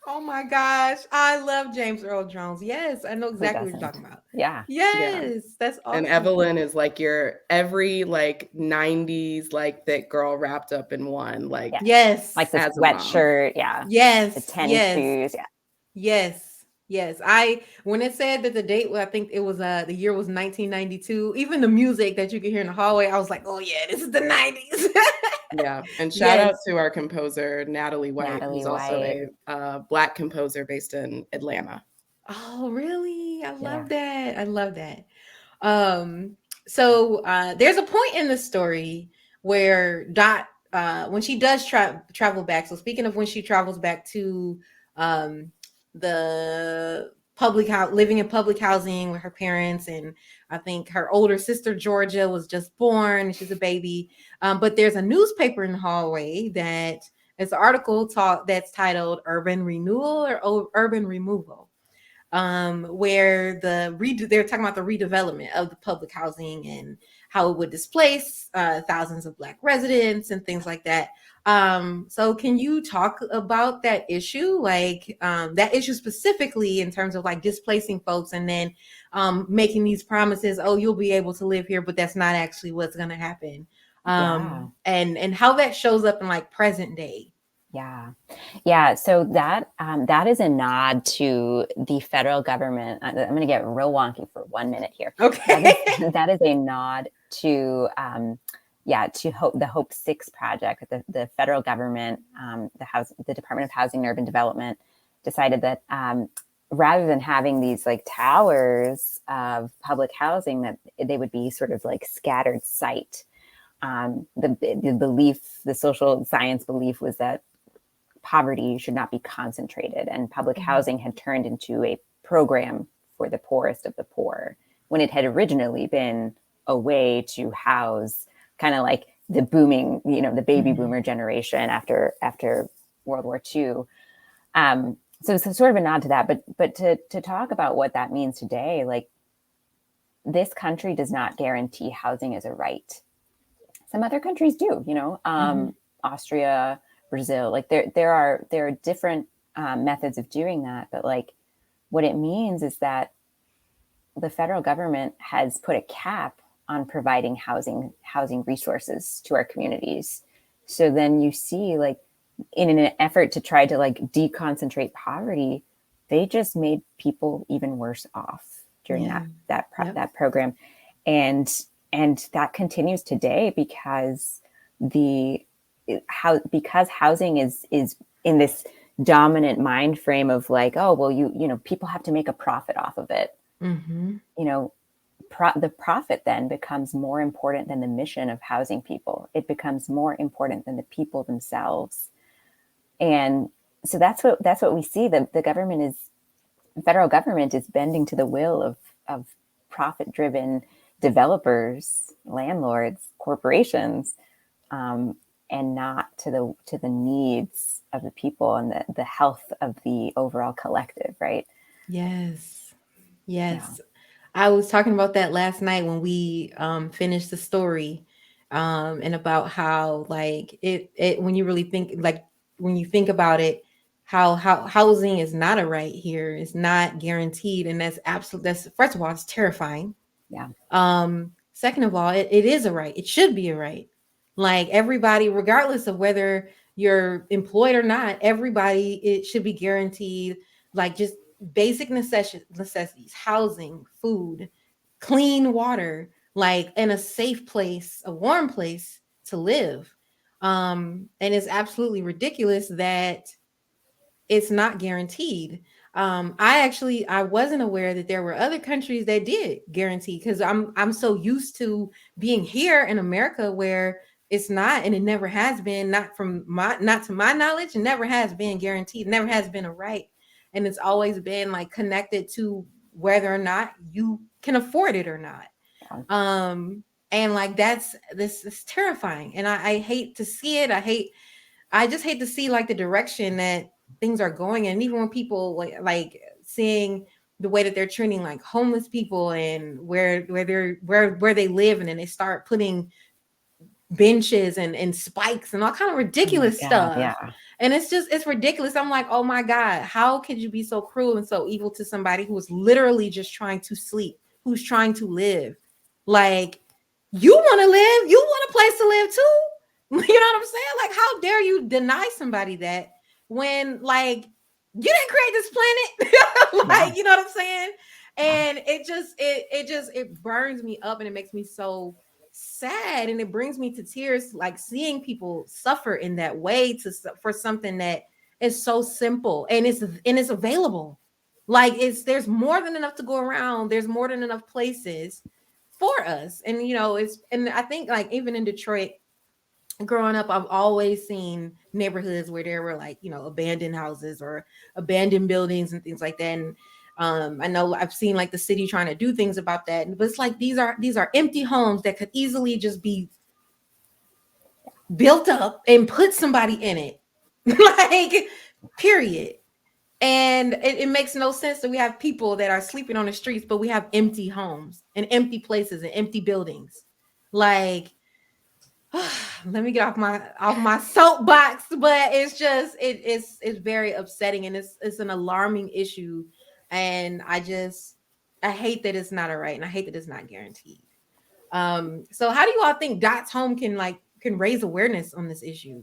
Oh my gosh. I love James Earl Jones. Yes, I know exactly what you're talking about. Yeah. Yes, that's awesome. And Evelyn is like your every like 90s like thick girl wrapped up in one. Like yes. Like the sweatshirt. Yeah. Yes. The tennis shoes. Yeah. Yes. When it said that the date, I think it was the year was 1992. Even the music that you could hear in the hallway, I was like, oh yeah, this is the 90s. Yeah, and shout out to our composer Natalie White, who's also a Black composer based in Atlanta. Oh, really? I love that. So there's a point in the story where Dot, when she does travel back. So speaking of when she travels back to the public house, living in public housing with her parents, and I think her older sister Georgia was just born. She's a baby. But there's a newspaper in the hallway that is an article that's titled "Urban Renewal" or "Urban Removal." where they're talking about the redevelopment of the public housing and how it would displace thousands of Black residents and things like that. So can you talk about that issue, like that issue specifically in terms of like displacing folks and then making these promises, oh, you'll be able to live here, but that's not actually what's going to happen. And how that shows up in like present day. Yeah. So that is a nod to the federal government. I'm going to get real wonky for 1 minute here. Okay. That is a nod to the Hope 6 project. The federal government, the Department of Housing and Urban Development, decided that rather than having these like towers of public housing, that they would be sort of like scattered site. The social science belief was that poverty should not be concentrated, and public housing had turned into a program for the poorest of the poor when it had originally been a way to house kind of like the booming, the baby boomer generation after World War II. So it's sort of a nod to that, but to talk about what that means today, like this country does not guarantee housing as a right. Some other countries do, Austria, Brazil, like there are different methods of doing that, but like what it means is that the federal government has put a cap on providing housing resources to our communities. So then you see, like, in an effort to try to like deconcentrate poverty, they just made people even worse off during that program, and that continues today because housing is in this dominant mind frame of like, oh, well, people have to make a profit off of it. The profit then becomes more important than the mission of housing people. It becomes more important than the people themselves. And so that's what we see. The federal government is bending to the will of profit-driven developers, landlords, corporations, and not to the needs of the people and the health of the overall collective, right? Yes. Yeah. I was talking about that last night when we finished the story, and about how like it when you really think, like when you think about it, how housing is not a right here, it's not guaranteed, and that's first of all, it's terrifying. Second of all, it is a right. It should be a right. Like everybody, regardless of whether you're employed or not, everybody, it should be guaranteed, like just basic necessities, housing, food, clean water, like in a safe place, a warm place to live. And it's absolutely ridiculous that it's not guaranteed. I wasn't aware that there were other countries that did guarantee, because I'm so used to being here in America where it's not, and it never has been, not to my knowledge, it never has been guaranteed, never has been a right. And it's always been like connected to whether or not you can afford it or not. And like this is terrifying. And I hate to see it. I just hate to see like the direction that things are going. And even when people like seeing the way that they're treating like homeless people and where they live, and then they start putting benches and spikes and all kind of ridiculous stuff. And it's ridiculous. I'm like, oh my God, how could you be so cruel and so evil to somebody who is literally just trying to sleep, who's trying to live? Like, you want to live, you want a place to live too. You know what I'm saying? Like, how dare you deny somebody that when like you didn't create this planet? Like, you know what I'm saying? And it burns me up, and it makes me so sad, and it brings me to tears, like seeing people suffer in that way for something that is so simple and it's available. Like there's more than enough to go around. There's more than enough places for us. And and I think like even in Detroit, growing up, I've always seen neighborhoods where there were like, abandoned houses or abandoned buildings and things like that. And I know I've seen like the city trying to do things about that, but it's like these are empty homes that could easily just be built up and put somebody in it. Like, period. And it makes no sense that we have people that are sleeping on the streets, but we have empty homes and empty places and empty buildings. Like, let me get off my soapbox, but it's just it's very upsetting, and it's an alarming issue. And I hate that it's not all right, and I hate that it's not guaranteed. So how do you all think Dot's Home can raise awareness on this issue?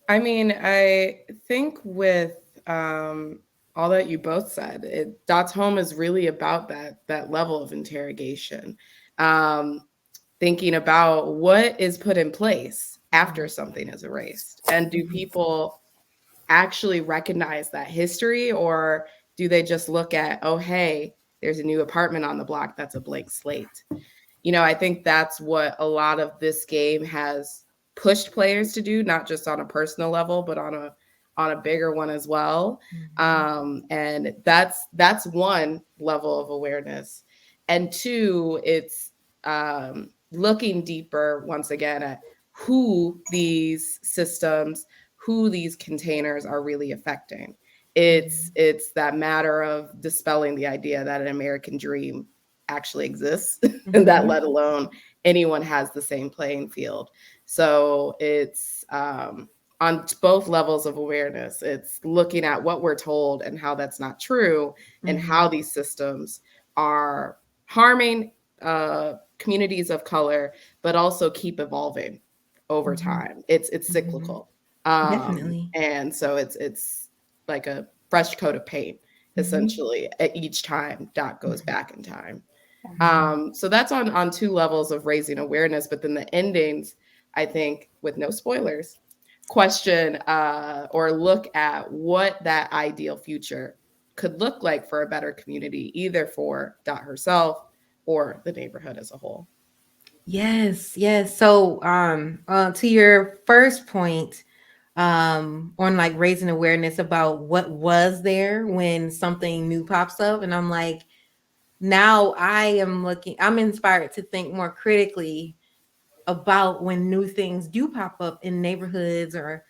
I mean, I think with all that you both said, Dot's Home is really about that level of interrogation, um, thinking about what is put in place after something is erased, and do Mhm. people actually recognize that history, or do they just look at, oh, hey, there's a new apartment on the block that's a blank slate? I think that's what a lot of this game has pushed players to do, not just on a personal level, but on a bigger one as well. Mhm. And that's one level of awareness. And two, it's looking deeper once again at who these systems, who these containers are really affecting. It's that matter of dispelling the idea that an American dream actually exists, and that Mhm. let alone anyone has the same playing field. So it's on both levels of awareness. It's looking at what we're told and how that's not true, and how Mhm. these systems are harming communities of color, but also keep evolving over Mhm. time. It's Mhm. cyclical, Definitely. and so it's like a fresh coat of paint, Mhm. essentially, at each time Dot goes Mhm. back in time. Mhm. So that's on two levels of raising awareness, but then the endings, I think, with no spoilers, question or look at what that ideal future could look like for a better community, either for Dot herself or the neighborhood as a whole. Yes, yes. So, to your first point, on like raising awareness about what was there when something new pops up, and I'm like, now I'm inspired to think more critically about when new things do pop up in neighborhoods, or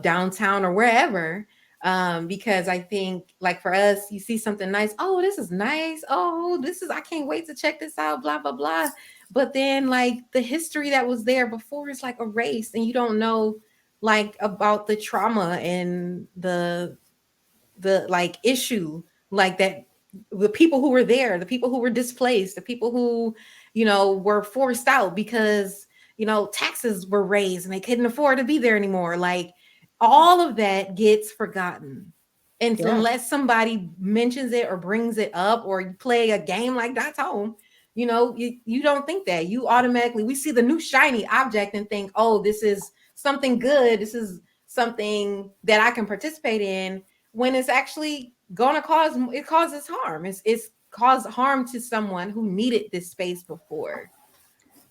downtown or wherever. Because I think, like, for us, you see something nice, oh, this is nice, oh, this is, I can't wait to check this out, blah blah blah. But then, like, the history that was there before is like erased, and you don't know, like, about the trauma and the like issue, like that, the people who were there, the people who were displaced, the people who were forced out because taxes were raised and they couldn't afford to be there anymore. Like, all of that gets forgotten, and Yeah. unless somebody mentions it or brings it up, or you play a game like That's Home, you don't think that. You automatically, we see the new shiny object and think, oh, this is something good, this is something that I can participate in, when it's actually gonna causes harm. It's caused harm to someone who needed this space before.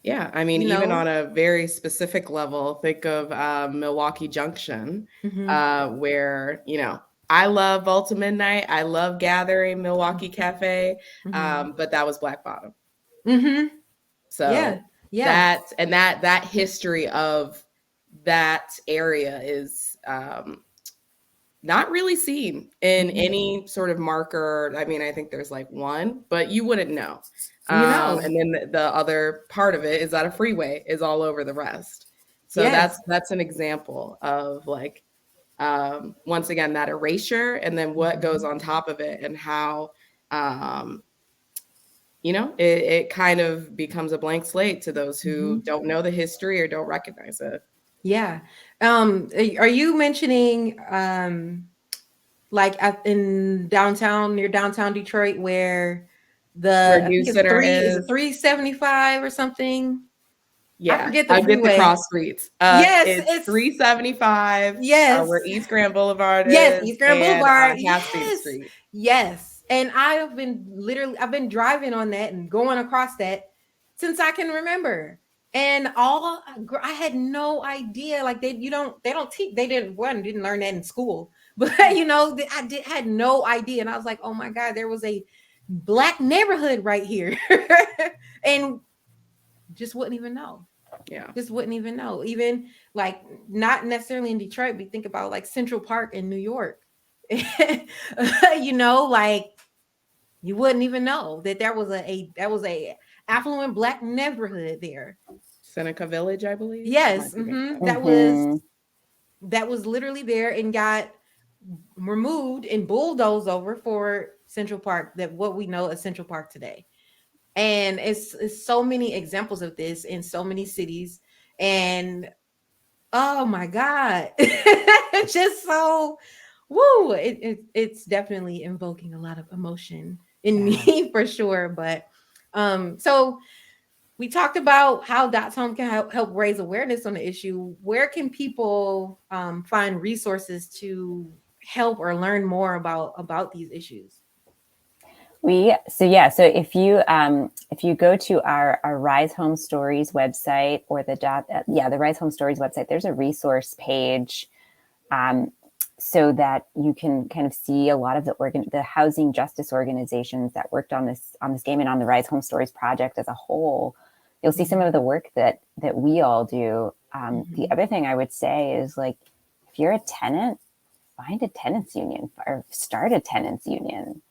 Yeah, I mean, You even know. on a very specific level, think of Milwaukee Junction, Mm-hmm. where, I love Volta Midnight, I love Gathering, Milwaukee Cafe, Mm-hmm. but that was Black Bottom. Mm-hmm. Yeah. So Yeah. that history of that area is not really seen in Mm-hmm. any sort of marker. I mean, I think there's like one, but you wouldn't know. You know. And then the other part of it is that a freeway is all over the rest. So Yes. that's an example of, like, once again, that erasure, and then what goes Mm-hmm. on top of it, and how um, it kind of becomes a blank slate to those who Mm-hmm. don't know the history or don't recognize it. Yeah. Are you mentioning like in downtown, near downtown Detroit, where Where I think News it's Center is it is, 375 or something? I yeah, forget the I get the freeway. cross streets. Yes, It's it's 375, yes. where East Grand Boulevard Yes, is, East Grand and Boulevard. Caspian Yes. Street. Yes. And I've been driving on that and going across that since I can remember. And I had no idea. Like, they don't teach, didn't learn that in school. But had no idea. And I was like, oh my God, there was a black neighborhood right here. And just wouldn't even know. Yeah. Just wouldn't even know. Even, like, not necessarily in Detroit, but think about like Central Park in New York. you know, like you wouldn't even know that there was a affluent Black neighborhood there. Seneca Village, I believe. Yes, Might be incorrect. Mm-hmm. that was literally there and got removed and bulldozed over for Central Park, that what we know as Central Park today. And it's so many examples of this in so many cities. And oh my God, it's just so woo. It's definitely invoking a lot of emotion in me for sure. But so we talked about how Dots Home can help raise awareness on the issue. Where can people find resources to help or learn more about these issues? So if you go to our Rise Home Stories website or the Rise Home Stories website, there's a resource page, so that you can kind of see a lot of the housing justice organizations that worked on this game and on the Rise Home Stories project as a whole. You'll see some of the work that we all do. The other thing I would say is, like, if you're a tenant, find a tenants union or start a tenants union.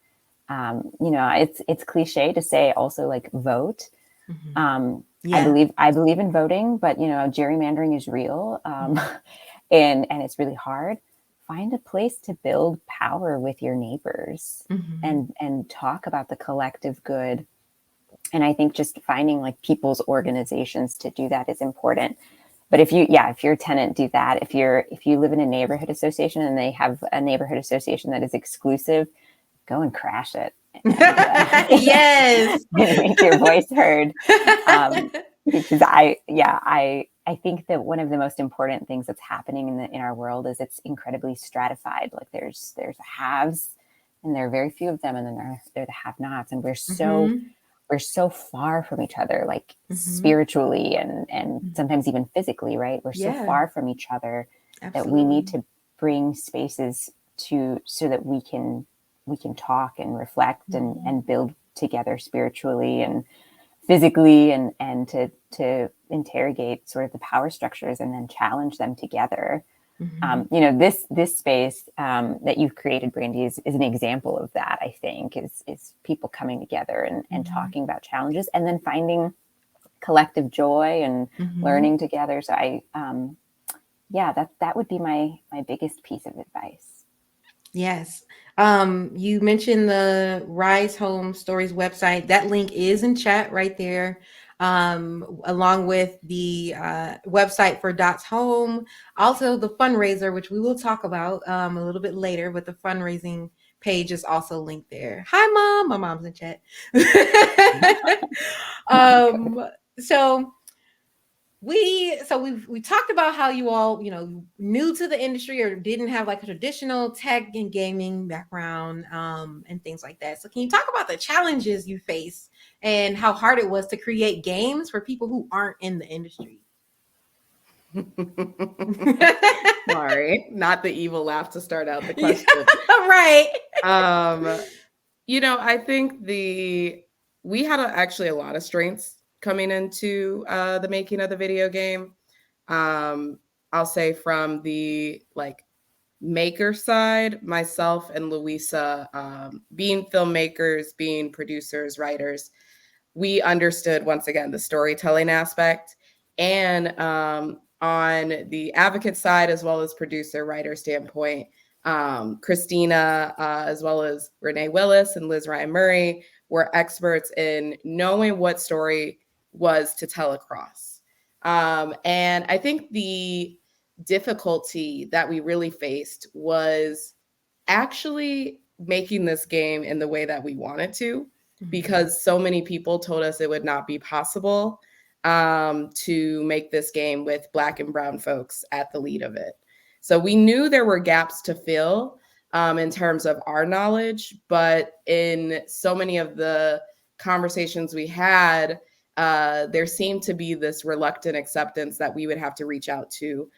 It's cliche to say also, like, vote. Yeah. I believe in voting, but gerrymandering is real. And it's really hard. Find a place to build power with your neighbors and talk about the collective good. And I think just finding, like, people's organizations to do that is important. But if you're a tenant, do that. If you live in a neighborhood association and they have a neighborhood association that is exclusive, go and crash it. Yes. And make your voice heard. Because I think that one of the most important things that's happening in our world is it's incredibly stratified. Like, there's haves, and there are very few of them, and then there are the have-nots, and we're so far from each other, like spiritually and sometimes even physically, right? We're so far from each other. Absolutely. That we need to bring spaces so that we can talk and reflect and build together spiritually and physically, and to interrogate sort of the power structures and then challenge them together. This space that you've created, Brandy, is an example of that. I think is people coming together and talking about challenges and then finding collective joy and learning together. So that would be my biggest piece of advice. Yes. You mentioned the Rise Home Stories website. That link is in chat right there. Along with the website for Dots Home, also the fundraiser, which we will talk about a little bit later, but the fundraising page is also linked there. Hi, Mom. My mom's in chat. So we talked about how you all, new to the industry or didn't have like a traditional tech and gaming background, and things like that. So can you talk about the challenges you face and how hard it was to create games for people who aren't in the industry? Sorry, not the evil laugh to start out the question. Right. I think we had actually a lot of strengths coming into the making of the video game. I'll say from the maker side, myself and Louisa, being filmmakers, being producers, writers, we understood once again the storytelling aspect, and on the advocate side as well as producer writer standpoint, Christina, as well as Renee Willis and Liz Ryan Murray, were experts in knowing what story was to tell across. And I think the difficulty that we really faced was actually making this game in the way that we wanted to, because so many people told us it would not be possible to make this game with Black and brown folks at the lead of it. So we knew there were gaps to fill in terms of our knowledge, but in so many of the conversations we had, there seemed to be this reluctant acceptance that we would have to reach out to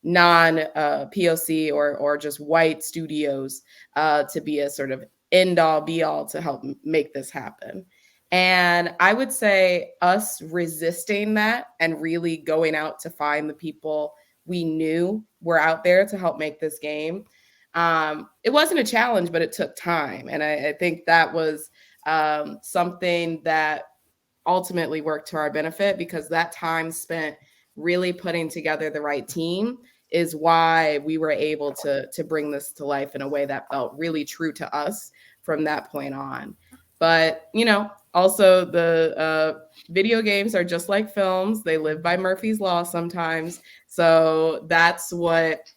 non-POC or just white studios to be a sort of end-all be-all to help make this happen. And I would say us resisting that and really going out to find the people we knew were out there to help make this game It wasn't a challenge, but it took time. And I think that was something that ultimately worked to our benefit, because that time spent really putting together the right team is why we were able to bring this to life in a way that felt really true to us from that point on. But, also the video games are just like films. They live by Murphy's Law sometimes. So that's what,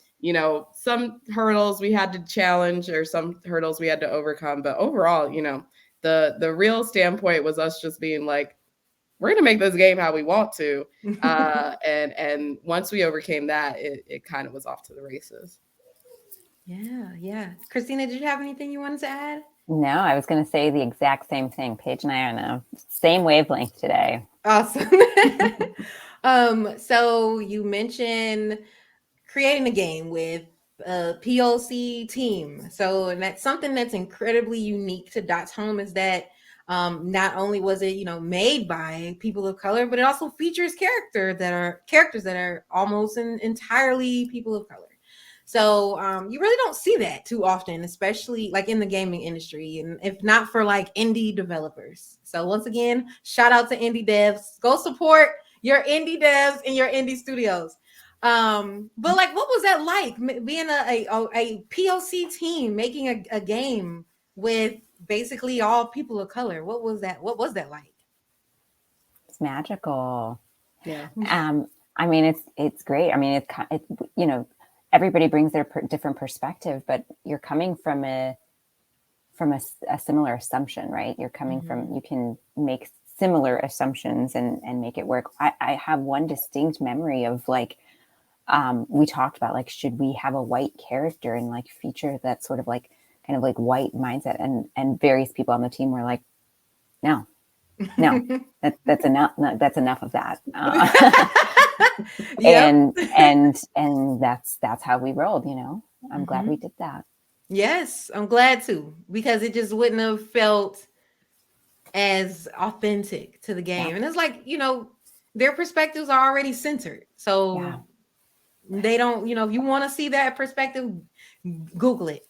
some hurdles we had to challenge or some hurdles we had to overcome. But overall, the real standpoint was us just being like, we're going to make this game how we want to. And once we overcame that, it kind of was off to the races. Yeah. Christina, did you have anything you wanted to add? No, I was going to say the exact same thing. Paige and I are on the same wavelength today. Awesome. So you mentioned creating a game with a POC team. So, and that's something that's incredibly unique to Dot's Home, is that not only was it, made by people of color, but it also features characters that are almost entirely people of color. So you really don't see that too often, especially like in the gaming industry, and if not for like indie developers. So once again, shout out to indie devs. Go support your indie devs and your indie studios. But like, what was that like being a POC team making a game with basically all people of color? What was that like? It's magical. Yeah. I mean, it's great. I mean, it's everybody brings their different perspective, but you're coming from a similar assumption, right? You're coming from, you can make similar assumptions and make it work. I have one distinct memory of like, we talked about like, should we have a white character and like feature that sort of like kind of like white mindset, and various people on the team were like, no, that's enough. No, that's enough of that. Yep. and that's how we rolled. I'm glad we did that. Yes, I'm glad too, because it just wouldn't have felt as authentic to the game. Yeah. And it's like, their perspectives are already centered. So they don't, if you want to see that perspective, Google it.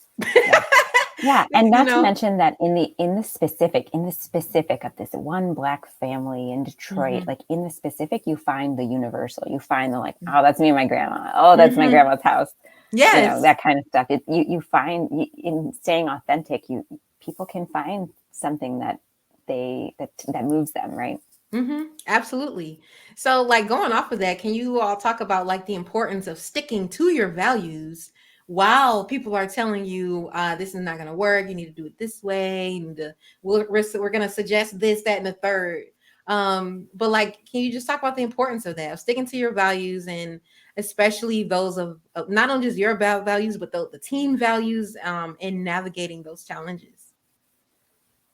Yeah. And not to mention that in the specific of this one Black family in Detroit, like in the specific, you find the universal. You find the like, oh, that's me and my grandma. Oh, that's my grandma's house. Yes. That kind of stuff. You find in staying authentic, people can find something that moves them, right? Absolutely. So like, going off of that, can you all talk about like the importance of sticking to your values while people are telling you this is not going to work, you need to do it this way, and we're going to suggest this, that, and the third. But like, can you just talk about the importance of that, of sticking to your values, and especially those of not only just your values, but the team values in navigating those challenges?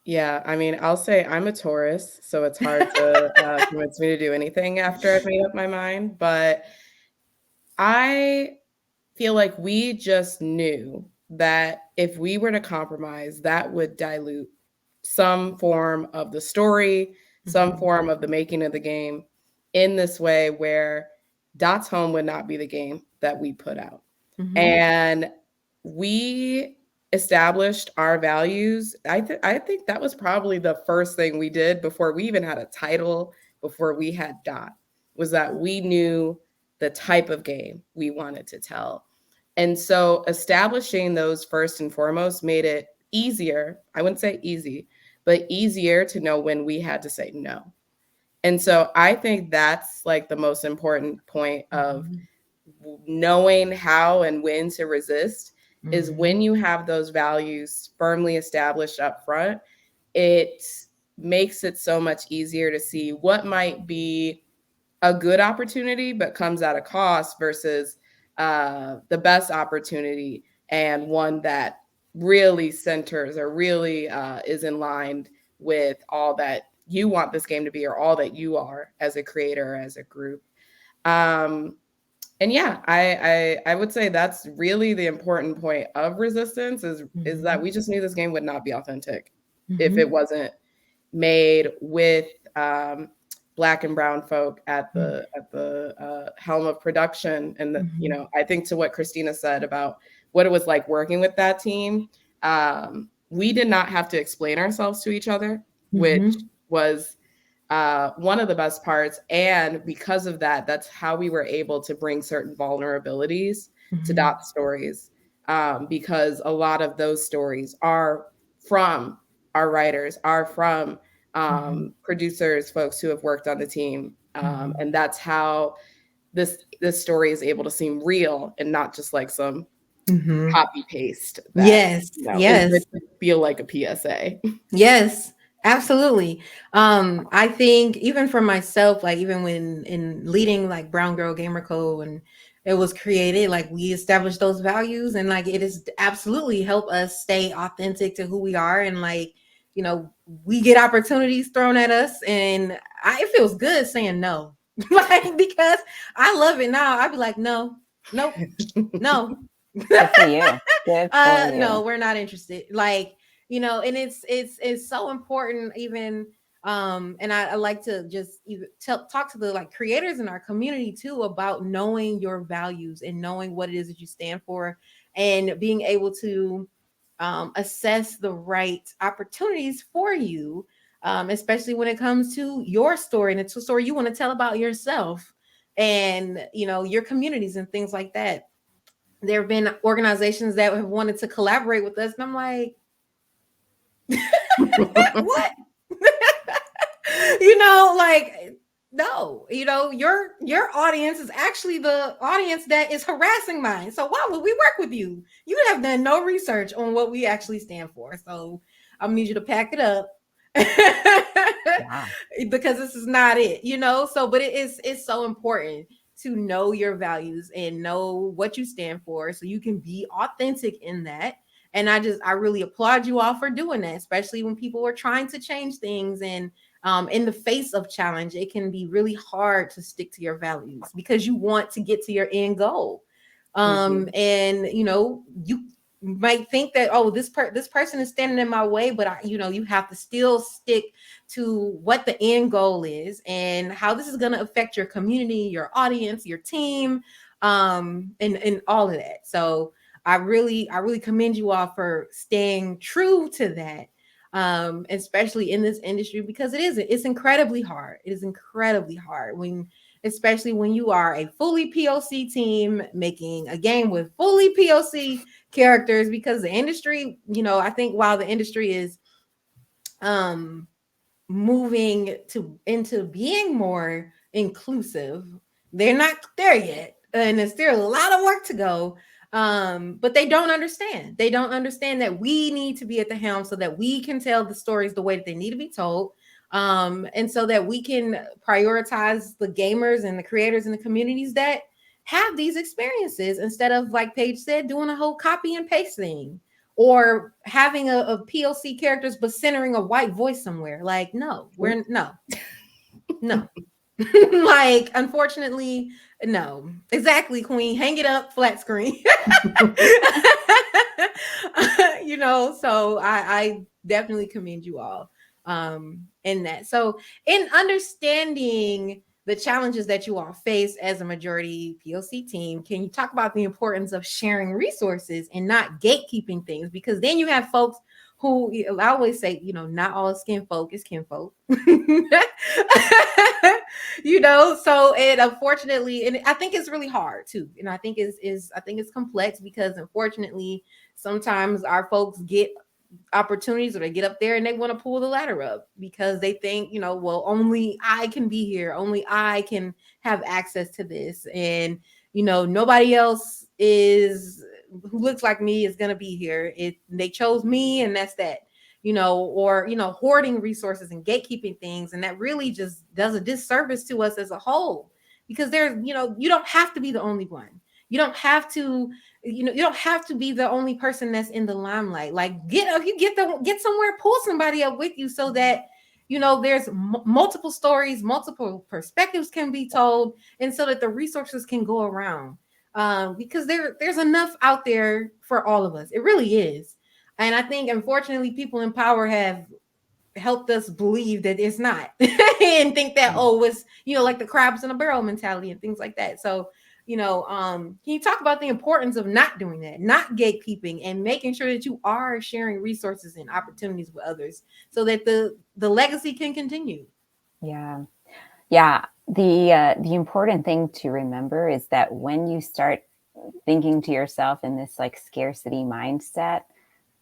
Yeah, I mean, I'll say I'm a Taurus, so it's hard to convince me to do anything after I've made up my mind. But I feel like we just knew that if we were to compromise, that would dilute some form of the story, some form of the making of the game, in this way where Dot's Home would not be the game that we put out. And we established our values. I think that was probably the first thing we did before we even had a title, before we had Dot, was that we knew the type of game we wanted to tell. And so establishing those first and foremost made it easier. I wouldn't say easy, but easier to know when we had to say no. And so I think that's like the most important point of knowing how and when to resist, is when you have those values firmly established up front, it makes it so much easier to see what might be a good opportunity but comes at a cost versus the best opportunity, and one that really centers or really is in line with all that you want this game to be, or all that you are as a creator, as a group. And yeah, I would say that's really the important point of resistance, is that we just knew this game would not be authentic if it wasn't made with Black and brown folk at the helm of production. And I think to what Christina said about what it was like working with that team. We did not have to explain ourselves to each other, which was one of the best parts. And because of that, that's how we were able to bring certain vulnerabilities to Dot's stories, because a lot of those stories are from our writers, are from producers, folks who have worked on the team. And that's how this story is able to seem real and not just like some copy paste that Yes, is meant to feel like a PSA. Yes, absolutely. I think even for myself, like even when in leading like Brown Girl Gamer Co. and it was created, like we established those values, and like it is absolutely help us stay authentic to who we are, and like we get opportunities thrown at us, and it feels good saying no, like because I love it now. I'd be like, no, nope, no. Good for you. Good for you. No, we're not interested. Like, and it's so important even and I like to just even talk to the like creators in our community too about knowing your values and knowing what it is that you stand for, and being able to assess the right opportunities for you, especially when it comes to your story, and it's a story you want to tell about yourself and your communities and things like that. There have been organizations that have wanted to collaborate with us, and I'm like, what? Like, no, your audience is actually the audience that is harassing mine. So why would we work with you? You have done no research on what we actually stand for. So I'm gonna need you to pack it up. Because this is not it, so but it's so important to know your values and know what you stand for so you can be authentic in that. And I really applaud you all for doing that, especially when people are trying to change things. And in the face of challenge, it can be really hard to stick to your values because you want to get to your end goal. And you might think that, oh, this person is standing in my way, but you have to still stick to what the end goal is and how this is going to affect your community, your audience, your team, and all of that. So I really commend you all for staying true to that, especially in this industry, because it's incredibly hard. It is incredibly hard especially when you are a fully POC team making a game with fully POC characters, because the industry, I think while the industry is moving into being more inclusive, they're not there yet, and there's still a lot of work to go. But they don't understand that we need to be at the helm so that we can tell the stories the way that they need to be told, and so that we can prioritize the gamers and the creators and the communities that have these experiences, instead of, like Paige said, doing a whole copy and paste thing, or having a POC characters but centering a white voice somewhere. Like, no, no. Like, unfortunately, no. Exactly, Queen. Hang it up, flat screen. So I definitely commend you all in that. So in understanding the challenges that you all face as a majority POC team, can you talk about the importance of sharing resources and not gatekeeping things? Because then you have folks who, I always say, not all skin folk is kinfolk. So it unfortunately, and I think it's really hard too. And I think it's complex, because unfortunately, sometimes our folks get opportunities, or they get up there and they want to pull the ladder up because they think, well, only I can be here, only I can have access to this, and nobody else who looks like me is going to be here. They chose me, and that's that. Or hoarding resources and gatekeeping things, and that really just does a disservice to us as a whole, because there's you don't have to be the only one. You don't have to you don't have to be the only person that's in the limelight. Like, get somewhere, pull somebody up with you, so that there's multiple stories, multiple perspectives can be told, and so that the resources can go around, because there's enough out there for all of us. It really is. And I think, unfortunately, people in power have helped us believe that it's not and think that, oh, it's like the crabs in a barrel mentality and things like that. So Can you talk about the importance of not doing that, not gatekeeping, and making sure that you are sharing resources and opportunities with others so that the legacy can continue? Yeah. Yeah. The important thing to remember is that when you start thinking to yourself in this like scarcity mindset,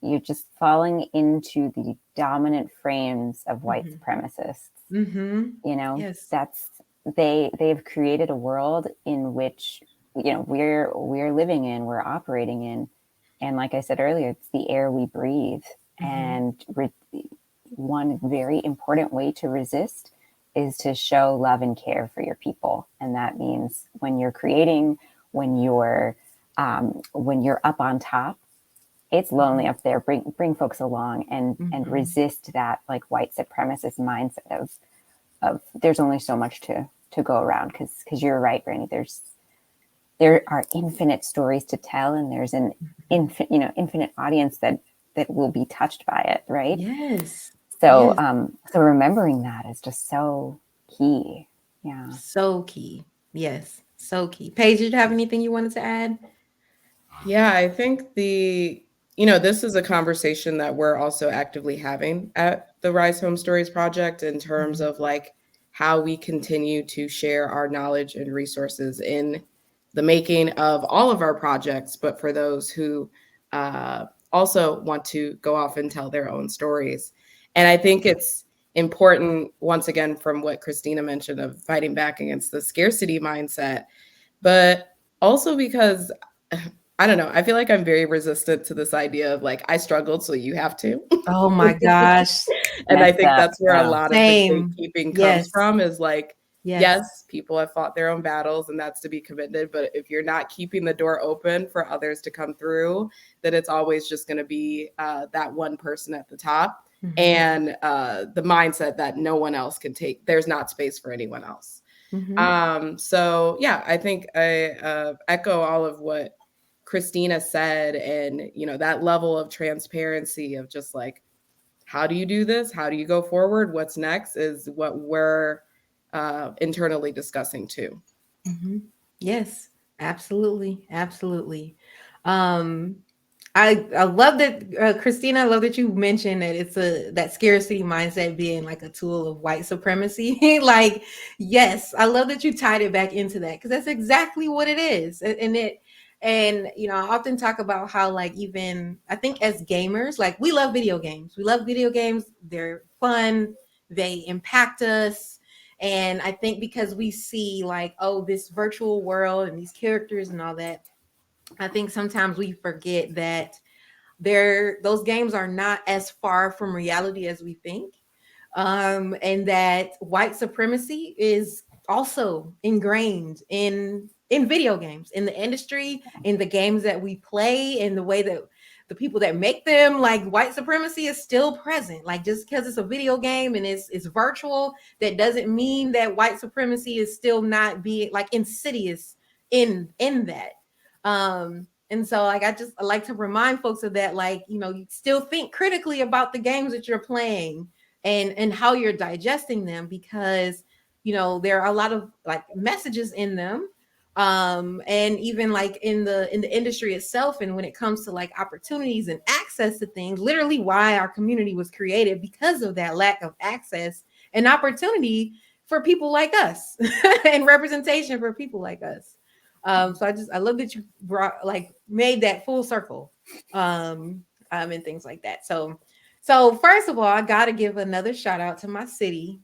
you're just falling into the dominant frames of white supremacists. Yes. That's they've created a world in which we're living in, we're operating in, and like I said earlier, it's the air we breathe. And one very important way to resist is to show love and care for your people, and that means when you're creating, when you're up on top, it's lonely up there. Bring folks along and resist that like white supremacist mindset of there's only so much to go around, because you're right, Brandy. There are infinite stories to tell, and there's an infinite audience that will be touched by it, right? Yes. So Yes. so remembering that is just so key. Yeah. So key. Yes. So key. Paige, did you have anything you wanted to add? Yeah, I think this is a conversation that we're also actively having at the Rise Home Stories Project in terms of like how we continue to share our knowledge and resources in the making of all of our projects, but for those who also want to go off and tell their own stories. And I think it's important, once again, from what Christina mentioned of fighting back against the scarcity mindset, but also because I don't know, I feel like I'm very resistant to this idea of like, I struggled, so you have to. Oh my gosh. And I Messed think up. that's where a Oh. lot of the Same. gatekeeping comes Yes. from is like, Yes. yes, people have fought their own battles and that's to be commended. But if you're not keeping the door open for others to come through, then it's always just going to be that one person at the top and the mindset that no one else can take. There's not space for anyone else. So yeah, I think I echo all of what Christina said, and that level of transparency of just like, how do you do this? How do you go forward? What's next is what we're internally discussing too. Yes, absolutely, absolutely. Um, I love that, Christina. I love that you mentioned that it's that scarcity mindset being like a tool of white supremacy. Like, yes, I love that you tied it back into that because that's exactly what it is, and I often talk about how like even I think as gamers, like we love video games. We love video games. They're fun. They impact us. And I think because we see like, oh, this virtual world and these characters and all that, I think sometimes we forget that those games are not as far from reality as we think. And that white supremacy is also ingrained in video games, in the industry, in the games that we play, in the way that the people that make them. Like white supremacy is still present. Like just because it's a video game and it's virtual, that doesn't mean that white supremacy is still not being like insidious in that. And so like I like to remind folks of that, like, you still think critically about the games that you're playing and how you're digesting them, because there are a lot of like messages in them, and even like in the industry itself, and when it comes to like opportunities and access to things, literally why our community was created, because of that lack of access and opportunity for people like us and representation for people like us. So I love that you made that full circle, and things like that. So first of all, I gotta give another shout out to my city.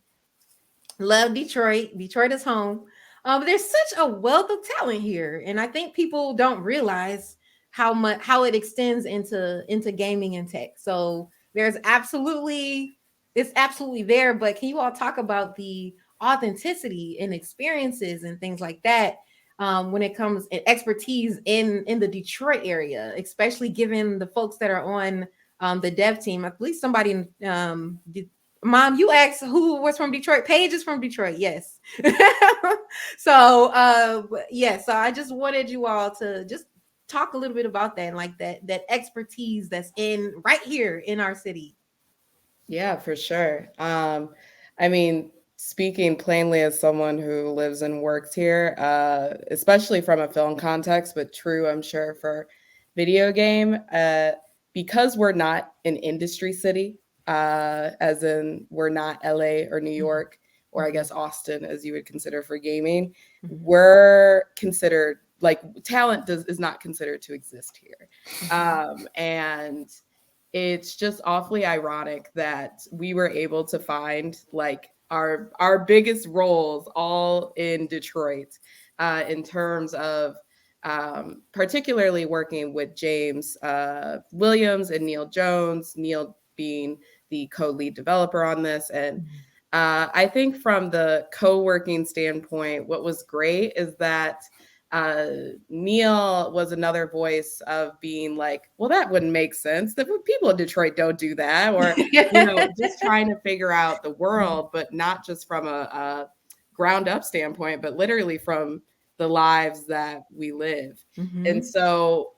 Love Detroit. Detroit is home. But there's such a wealth of talent here, and I think people don't realize how it extends into gaming and tech. So it's absolutely there. But can you all talk about the authenticity and experiences and things like that, when it comes and expertise in the Detroit area, especially given the folks that are on the dev team? I believe somebody Mom, you asked who was from Detroit. Paige is from Detroit. Yes. So I just wanted you all to just talk a little bit about that, and like that expertise that's in right here in our city. Yeah, for sure. I mean, speaking plainly as someone who lives and works here, especially from a film context, but true, I'm sure, for video game, because we're not an industry city, as in we're not LA or New York, or I guess Austin, as you would consider for gaming, we're considered like talent is not considered to exist here. And it's just awfully ironic that we were able to find like our biggest roles all in Detroit, in terms of particularly working with James Williams and Neil Jones, Neil being the co-lead developer on this. And I think from the co-working standpoint, what was great is that Neil was another voice of being like, well, that wouldn't make sense. The people in Detroit don't do that, or just trying to figure out the world, but not just from a ground up standpoint, but literally from the lives that we live. And so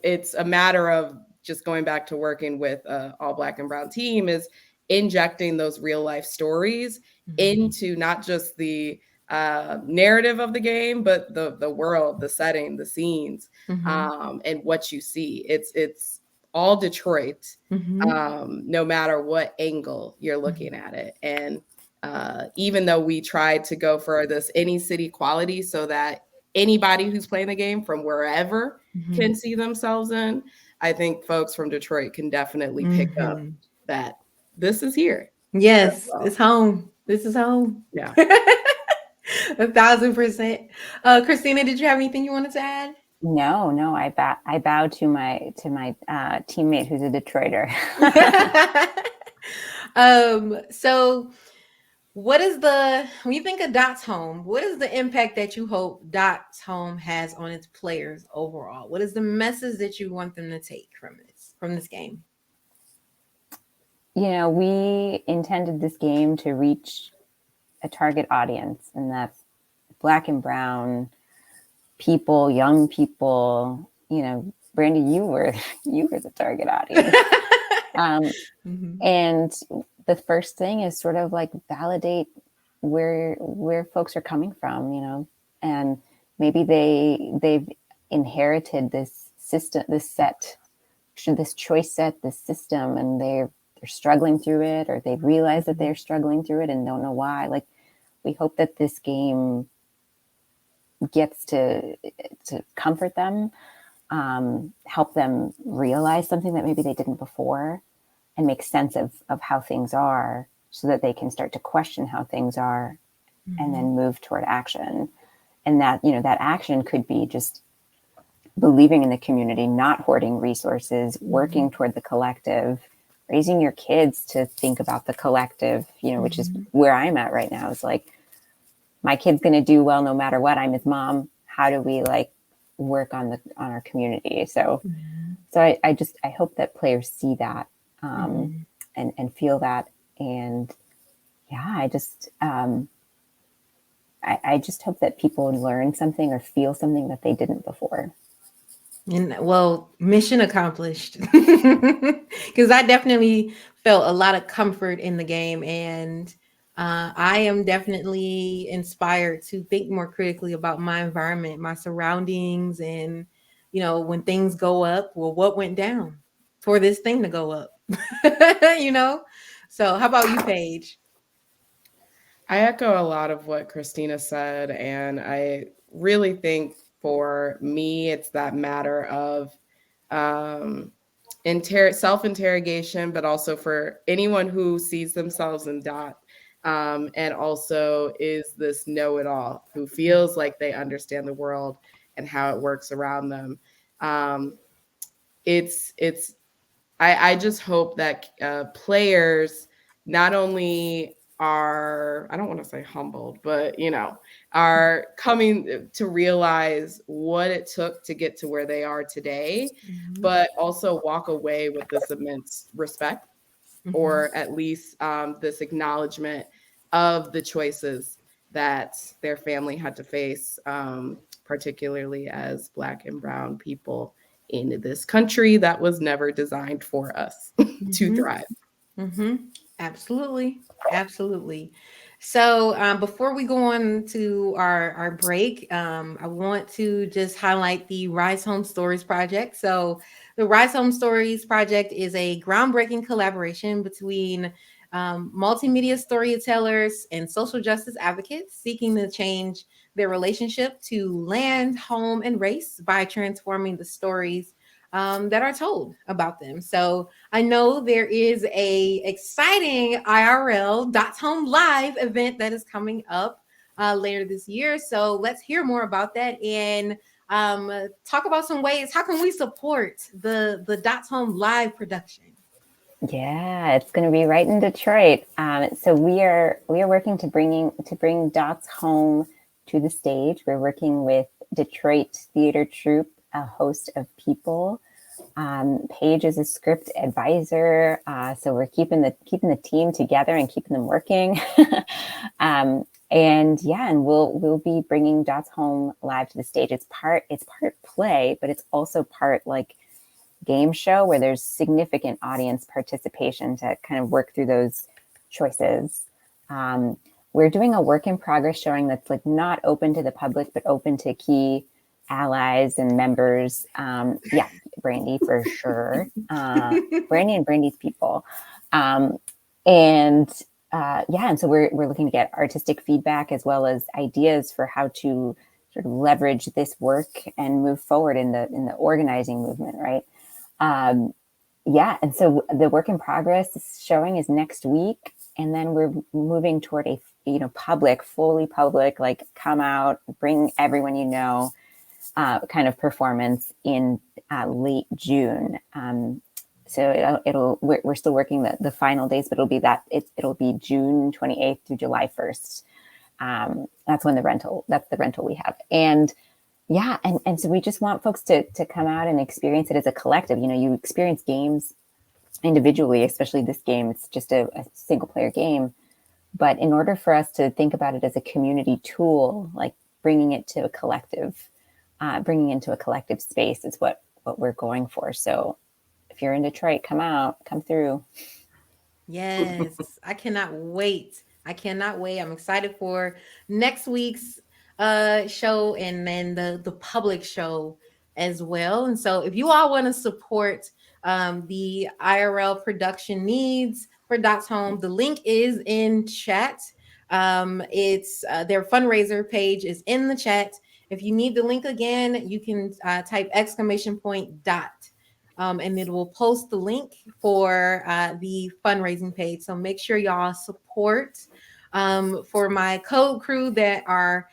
it's a matter of just going back to working with all Black and brown team is injecting those real life stories into not just the narrative of the game, but the world, the setting, the scenes, and what you see. It's all Detroit, no matter what angle you're looking at it. And even though we tried to go for this any city quality so that anybody who's playing the game from wherever can see themselves in, I think folks from Detroit can definitely pick up that this is here. Yes, it's home. This is home. Yeah. 1,000%. Christina, did you have anything you wanted to add? No, I bow to my teammate who's a Detroiter. So what is when you think of Dot's home, what is the impact that you hope Dot's home has on its players overall? What is the message that you want them to take from this game? We intended this game to reach a target audience, and that's Black and brown people, young people. Brandy, you were the target audience. And the first thing is sort of like validate where folks are coming from, and maybe they've inherited this system, this choice set, this system, and they're struggling through it, or they've realized that they're struggling through it and don't know why. Like, we hope that this game gets to comfort them, help them realize something that maybe they didn't before, and make sense of how things are, so that they can start to question how things are, and then move toward action. And that, that action could be just believing in the community, not hoarding resources, working toward the collective, raising your kids to think about the collective, which is where I'm at right now. It's like, my kid's going to do well no matter what. I'm his mom. How do we work on our community? So I hope that players see that, and feel that. And yeah, I just hope that people learn something or feel something that they didn't before. And well, mission accomplished. Because I definitely felt a lot of comfort in the game, and I am definitely inspired to think more critically about my environment, my surroundings, and when things go up, well, what went down for this thing to go up? So how about you, Paige? I echo a lot of what Christina said, and I really think for me, it's that matter of self-interrogation, but also for anyone who sees themselves in Dot, and also is this know-it-all who feels like they understand the world and how it works around them. I just hope that players not only are, I don't want to say humbled, but are coming to realize what it took to get to where they are today, but also walk away with this immense respect, or at least this acknowledgement of the choices that their family had to face, particularly as Black and brown people in this country that was never designed for us to thrive. Absolutely. So before we go on to our break, I want to just highlight the Rise Home Stories project. So the Rise Home Stories project is a groundbreaking collaboration between multimedia storytellers and social justice advocates seeking to change their relationship to land, home, and race by transforming the stories that are told about them. So I know there is a exciting IRL Dots Home Live event that is coming up later this year. So let's hear more about that and talk about some ways. How can we support the Dots Home Live production? Yeah, it's going to be right in Detroit. So we are working to bring Dots home to the stage. We're working with Detroit Theater Troupe, a host of people. Paige is a script advisor, so we're keeping the team together and keeping them working. And we'll be bringing Dots home live to the stage. It's part play, but it's also part like game show where there's significant audience participation to kind of work through those choices. We're doing a work in progress showing that's like not open to the public, but open to key allies and members. Brandy for sure. Brandy and Brandy's people. And so we're looking to get artistic feedback as well as ideas for how to sort of leverage this work and move forward in the organizing movement, right? And so the work in progress showing is next week, and then we're moving toward a fully public, like come out, bring everyone kind of performance in late June. So we're still working the final days, but it'll be June 28th through July 1st. That's the rental we have. And so we just want folks to come out and experience it as a collective. You experience games individually, especially this game. It's just a single player game. But in order for us to think about it as a community tool, like bringing it to a collective, bringing into a collective space is what we're going for. So if you're in Detroit, come through. Yes, I cannot wait. I'm excited for next week's show and then the public show as well. And so if you all want to support the IRL production needs for Dots Home, the link is in chat. It's their fundraiser page is in the chat. If you need the link again, you can type ! Dot. And it will post the link for the fundraising page. So make sure y'all support for my code crew that are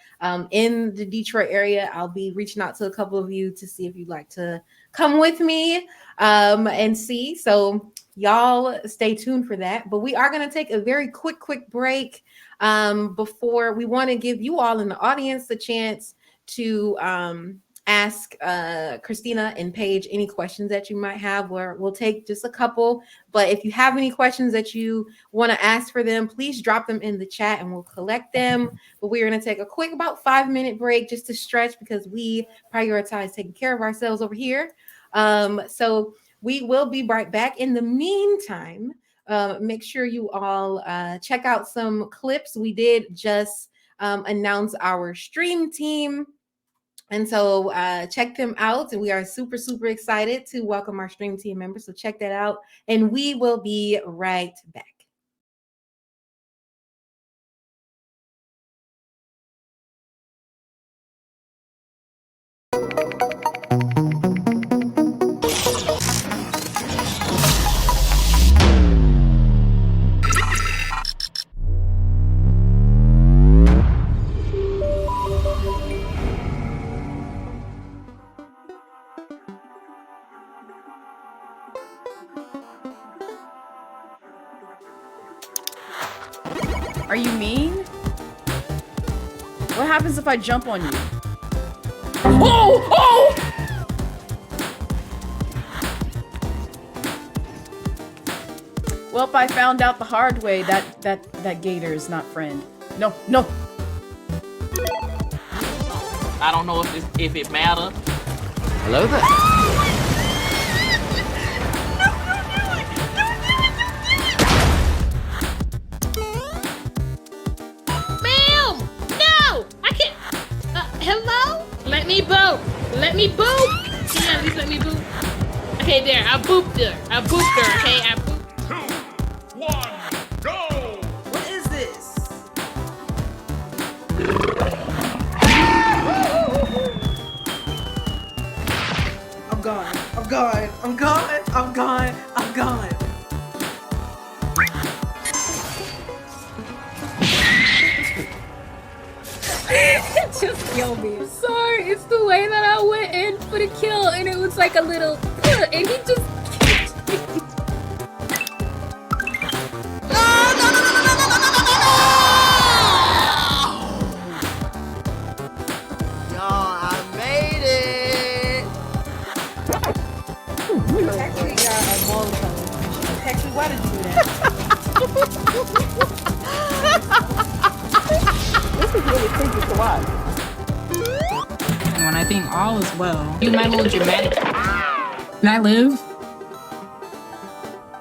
in the Detroit area. I'll be reaching out to a couple of you to see if you'd like to come with me and see. So y'all stay tuned for that. But we are going to take a very quick break before we want to give you all in the audience the chance to ask Christina and Paige any questions that you might have. We'll take just a couple, but if you have any questions that you want to ask for them, please drop them in the chat and we'll collect them. But we're going to take a quick about 5-minute break just to stretch because we prioritize taking care of ourselves over here. So we will be right back. In the meantime, make sure you all check out some clips. We did just announce our stream team. And so check them out. And we are super excited to welcome our stream team members. So check that out. And we will be right back. Are you mean? What happens if I jump on you? Oh! Well, I found out the hard way that gator is not friend. No. I don't know if it matters. Hello there. Let me boop. Let me boop. Can you at least let me boop? Okay, there. I booped her. I booped her. Okay, I booped. 2, 1, go! What is this? I'm gone. I'm gone. I'm gone. I'm gone. I'm gone. Just kill me. I'm sorry. It's the way that I went in for the kill, and it was like a little, and he just. Actually got a Molotov. Actually, why did you do that? This is really creepy to watch. When I think all is well. You my little dramatic. Can I live?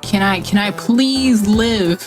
Can I please live?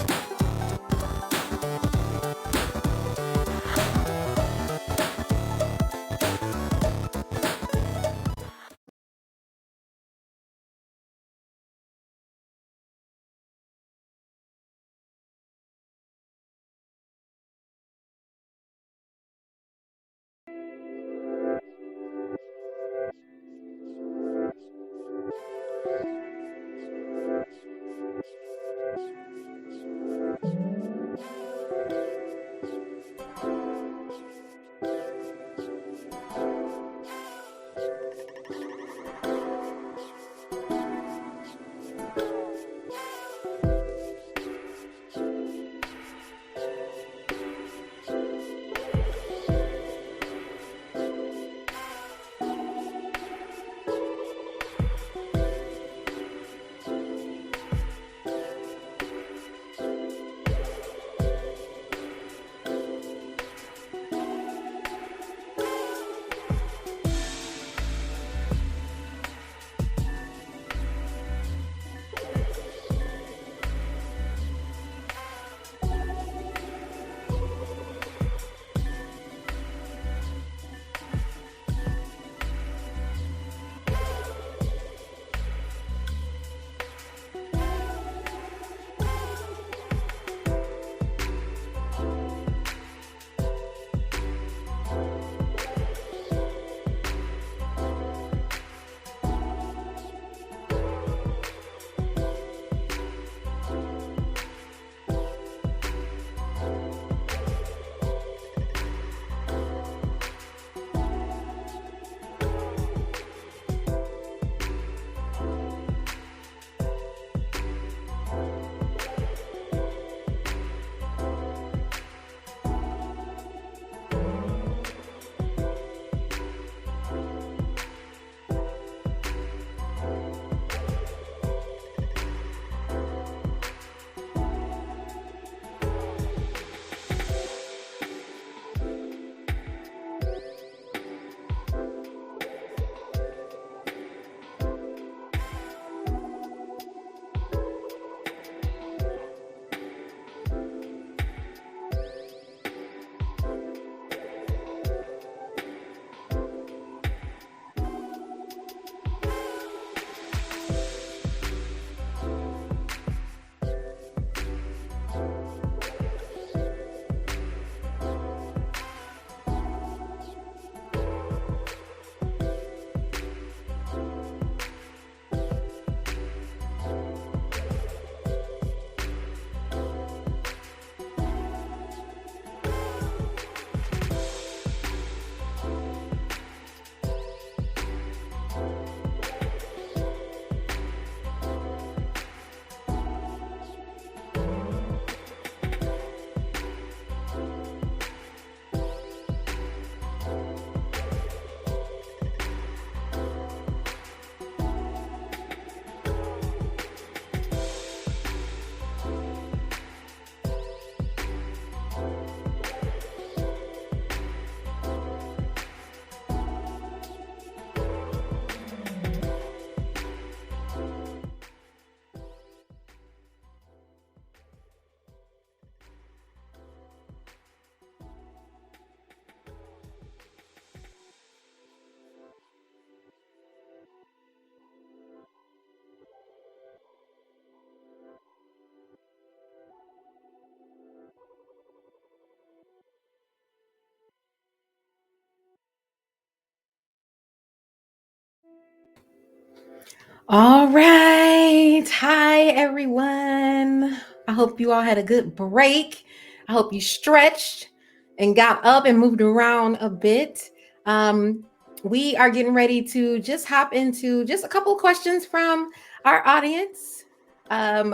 All right. Hi, everyone. I hope you all had a good break. I hope you stretched and got up and moved around a bit. Um, we are getting ready to just hop into just a couple of questions from our audience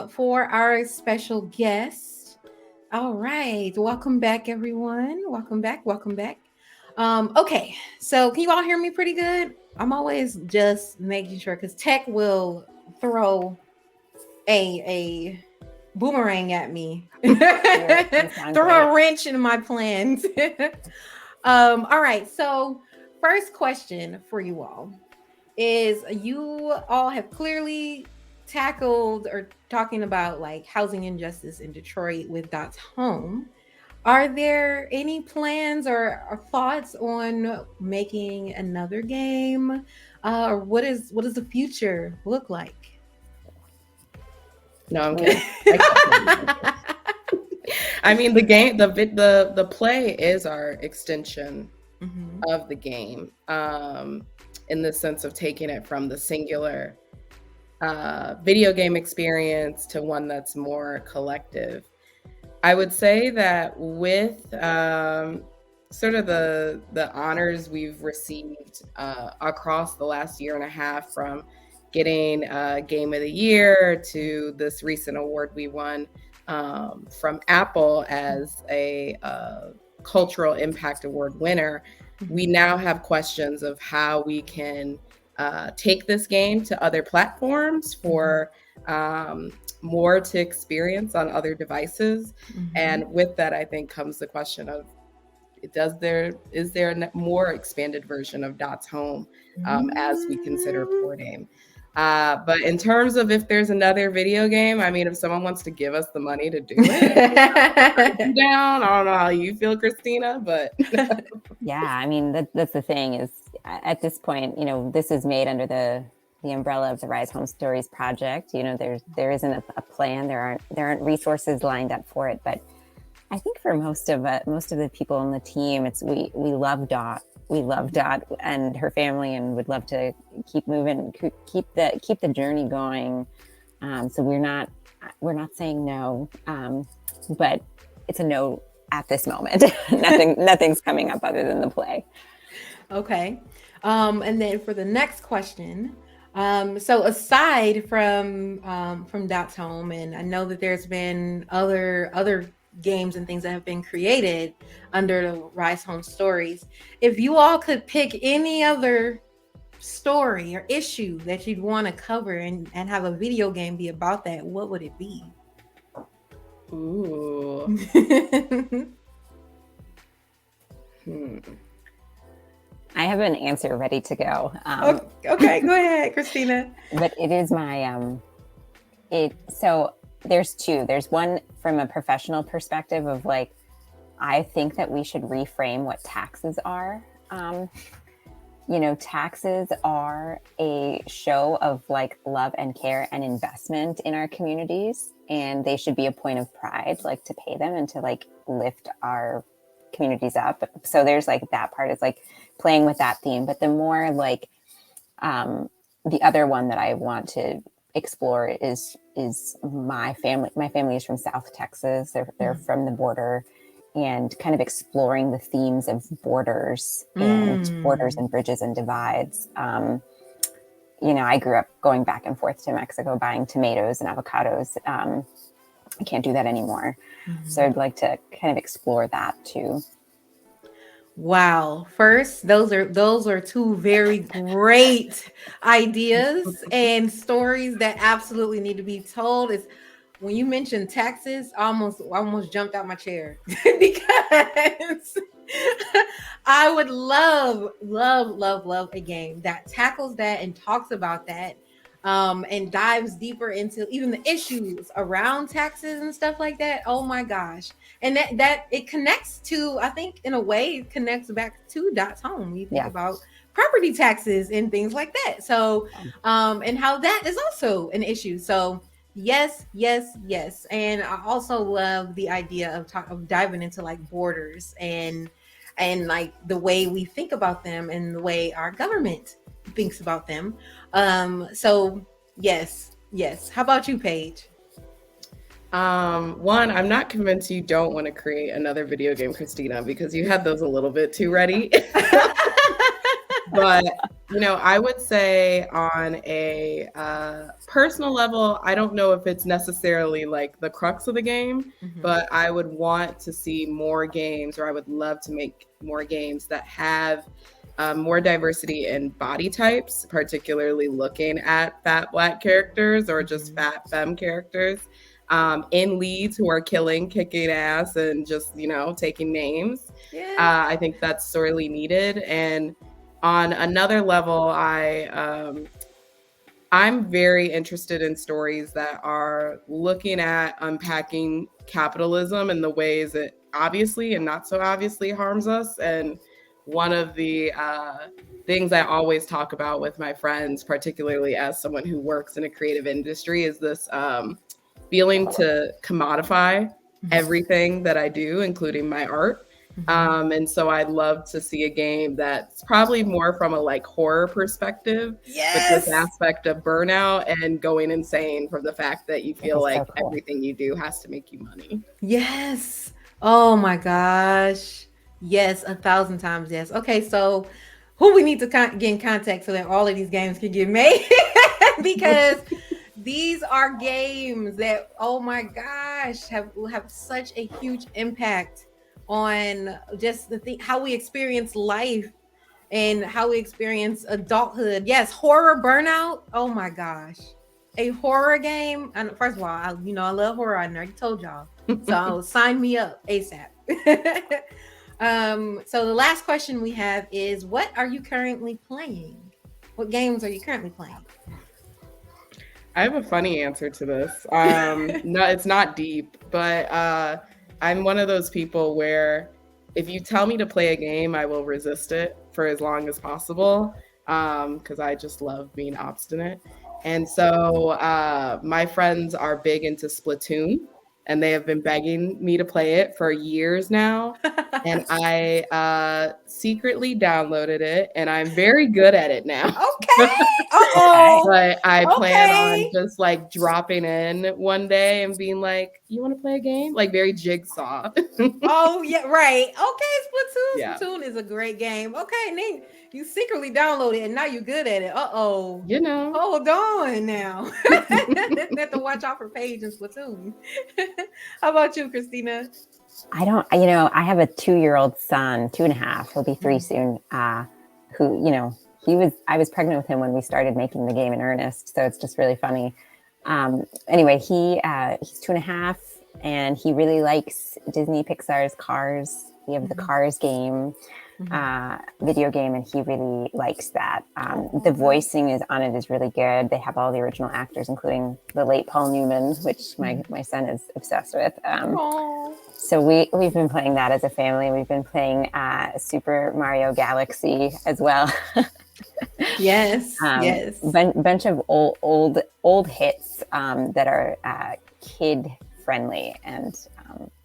for our special guest. All right. Welcome back, everyone. Welcome back. Welcome back. Okay. So, can you all hear me pretty good? I'm always just making sure because tech will throw a boomerang at me, throw a wrench in my plans. All right. So, first question for you all is: you all have clearly tackled or talking about like housing injustice in Detroit with Dot's Home. Are there any plans or thoughts on making another game? Or what does the future look like? No, I'm kidding. I mean, the game, the play is our extension of the game, in the sense of taking it from the singular video game experience to one that's more collective. I would say that with sort of the honors we've received across the last year and a half, from getting Game of the Year to this recent award we won from Apple as a Cultural Impact Award winner, we now have questions of how we can take this game to other platforms for more to experience on other devices. And with that, I think comes the question of, is there a more expanded version of Dot's Home as we consider porting? But in terms of if there's another video game, I mean, if someone wants to give us the money to do it, down. I don't know how you feel, Christina, but yeah, I mean, that's the thing is, at this point, this is made under the umbrella of the Rise Home Stories project. There isn't a plan. There aren't resources lined up for it. But I think for most of the people on the team, we love Dot. We love Dot and her family, and would love to keep moving, keep the journey going. So we're not saying no, but it's a no at this moment. Nothing's coming up other than the play. Okay. And then for the next question, so aside from Dot's Home, and I know that there's been other games and things that have been created under the Rise Home Stories. If you all could pick any other story or issue that you'd want to cover and have a video game be about that, what would it be? Ooh. I have an answer ready to go. Okay, go ahead, Christina. But it is my so there's two. There's one from a professional perspective of like, I think that we should reframe what taxes are. Taxes are a show of like love and care and investment in our communities, and they should be a point of pride, like to pay them and to like lift our communities up. So there's like that part is like playing with that theme. But the more like the other one that I want to explore is my family. My family is from South Texas. They're from the border, and kind of exploring the themes of borders and bridges and divides. I grew up going back and forth to Mexico, buying tomatoes and avocados. I can't do that anymore. So I'd like to kind of explore that too. Wow. First, those are two very great ideas and stories that absolutely need to be told. Is when you mentioned taxes, I almost jumped out my chair because I would love a game that tackles that and talks about that, and dives deeper into even the issues around taxes and stuff like that. Oh my gosh. And that it connects to, I think in a way, it connects back to Dot's Home. You think about property taxes and things like that. So, and how that is also an issue. So yes. And I also love the idea of diving into like borders and like the way we think about them and the way our government thinks about them. So yes. How about you, Paige? One, I'm not convinced you don't want to create another video game, Christina, because you had those a little bit too ready. But I would say on a personal level, I don't know if it's necessarily like the crux of the game, but I would want to see more games, or I would love to make more games that have more diversity in body types, particularly looking at fat Black characters or just fat femme characters in leads who are kicking ass, and just, taking names. Yeah. I think that's sorely needed. And on another level, I'm very interested in stories that are looking at unpacking capitalism and the ways it obviously and not so obviously harms us. And one of the things I always talk about with my friends, particularly as someone who works in a creative industry, is this feeling to commodify everything that I do, including my art. And so I'd love to see a game that's probably more from a like horror perspective, with this aspect of burnout and going insane from the fact that you feel like everything you do has to make you money. Yes. Oh my gosh. Yes, 1,000 times yes. Okay, so who we need to get in contact so that all of these games can get made? Because these are games that, oh my gosh, have such a huge impact on just how we experience life and how we experience adulthood. Yes, horror burnout. Oh my gosh, a horror game. And first of all, I love horror. I already told y'all, so sign me up ASAP. So the last question we have is, what are you currently playing? What games are you currently playing? I have a funny answer to this. No, it's not deep, but I'm one of those people where if you tell me to play a game, I will resist it for as long as possible, because I just love being obstinate. And so my friends are big into Splatoon, and they have been begging me to play it for years now. And I secretly downloaded it, and I'm very good at it now. Okay. Uh-oh. But I plan on just like dropping in one day and being like, you want to play a game? Like very Jigsaw. Oh, yeah, right. Okay, Splatoon is a great game. Okay, and then you secretly download it and now you're good at it. Uh-oh. Hold on now. Have to watch out for Paige and Splatoon. How about you, Christina? I don't, I have a 2-year-old son, 2.5, he'll be 3 soon, who, I was pregnant with him when we started making the game in earnest. So it's just really funny. Anyway, he's 2.5 and he really likes Disney Pixar's Cars. We have the Cars game, video game, and he really likes that. The voicing on it is really good. They have all the original actors, including the late Paul Newman, which my son is obsessed with. So we've been playing that as a family. We've been playing Super Mario Galaxy as well. Yes. Bunch of old hits that are kid friendly, and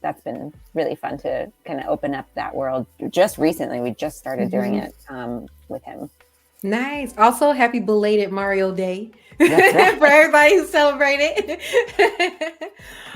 that's been really fun to kind of open up that world. Just recently, we just started doing it with him. Nice. Also, happy belated Mario Day Right. for everybody who celebrated.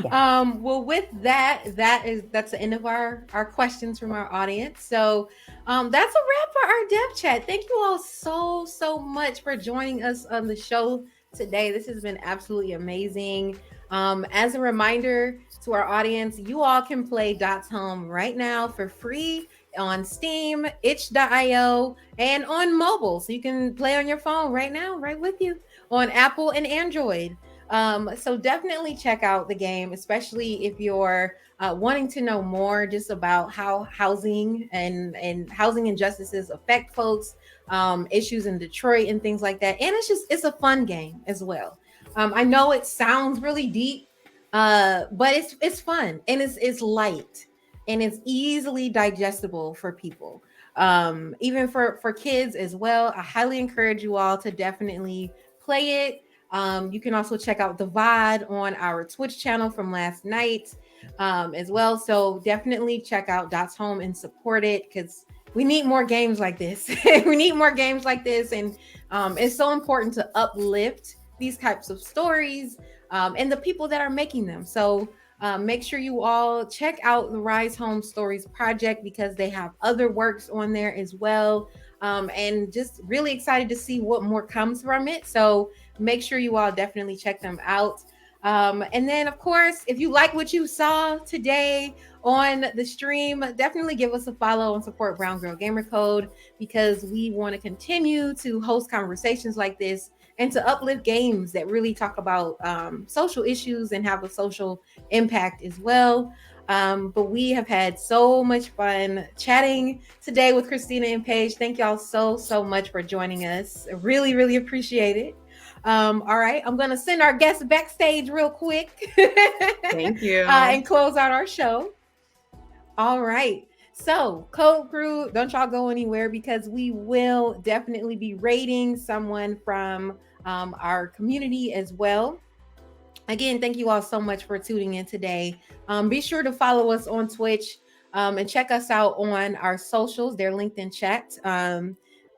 Yeah. Well, with that's the end of our questions from our audience. So that's a wrap for our dev chat. Thank you all so much for joining us on the show today. This has been absolutely amazing. As a reminder to our audience, you all can play Dots Home right now for free on Steam, itch.io, and on mobile. So you can play on your phone right now, right with you, on Apple and Android. So definitely check out the game, especially if you're wanting to know more just about how housing and housing injustices affect folks, issues in Detroit and things like that. And it's a fun game as well. I know it sounds really deep, but it's fun and it's light and it's easily digestible for people, even for kids as well. I highly encourage you all to definitely play it. You can also check out the VOD on our Twitch channel from last night as well. So definitely check out Dots Home and support it, because we need more games like this. We need more games like this. And it's so important to uplift these types of stories and the people that are making them. So make sure you all check out the Rise Home Stories project because they have other works on there as well. And just really excited to see what more comes from it. So make sure you all definitely check them out. And then, of course, if you like what you saw today on the stream, definitely give us a follow and support Brown Girl Gamer Code because we want to continue to host conversations like this and to uplift games that really talk about social issues and have a social impact as well. But we have had so much fun chatting today with Christina and Paige. Thank y'all so much for joining us. I really appreciate it. All right, I'm gonna send our guests backstage real quick. Thank you. And close out our show. All right. So, Code Crew, don't y'all go anywhere because we will definitely be rating someone from our community as well. Again, thank you all so much for tuning in today. Be sure to follow us on Twitch and check us out on our socials. They're linked in chat.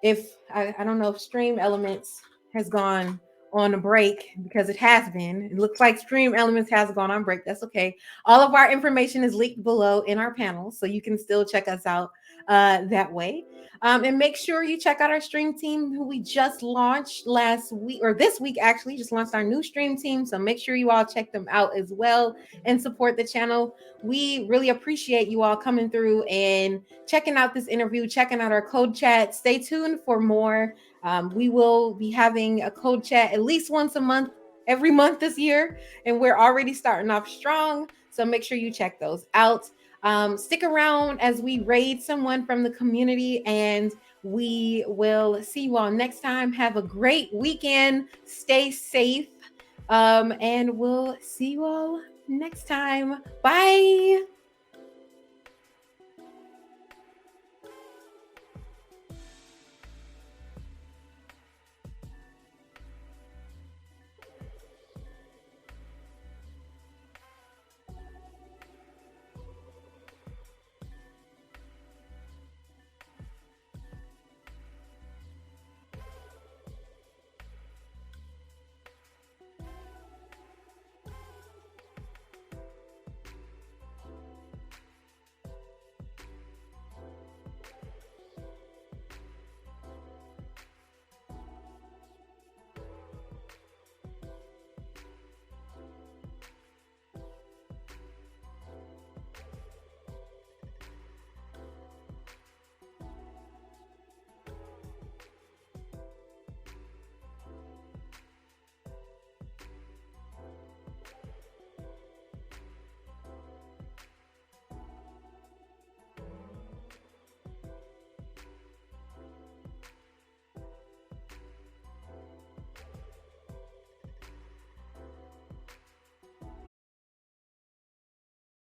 If I don't know if Stream Elements has gone on a break because it has been. It looks like Stream Elements has gone on break. That's okay. All of our information is linked below in our panel, so you can still check us out that way. And make sure you check out our stream team who we just launched last week, or this week actually, just launched our new stream team. So make sure you all check them out as well and support the channel. We really appreciate you all coming through and checking out this interview, checking out our code chat. Stay tuned for more. We will be having a code chat at least once a month, every month this year. And we're already starting off strong. So make sure you check those out. Stick around as we raid someone from the community, and we will see you all next time. Have a great weekend. Stay safe. And we'll see you all next time. Bye.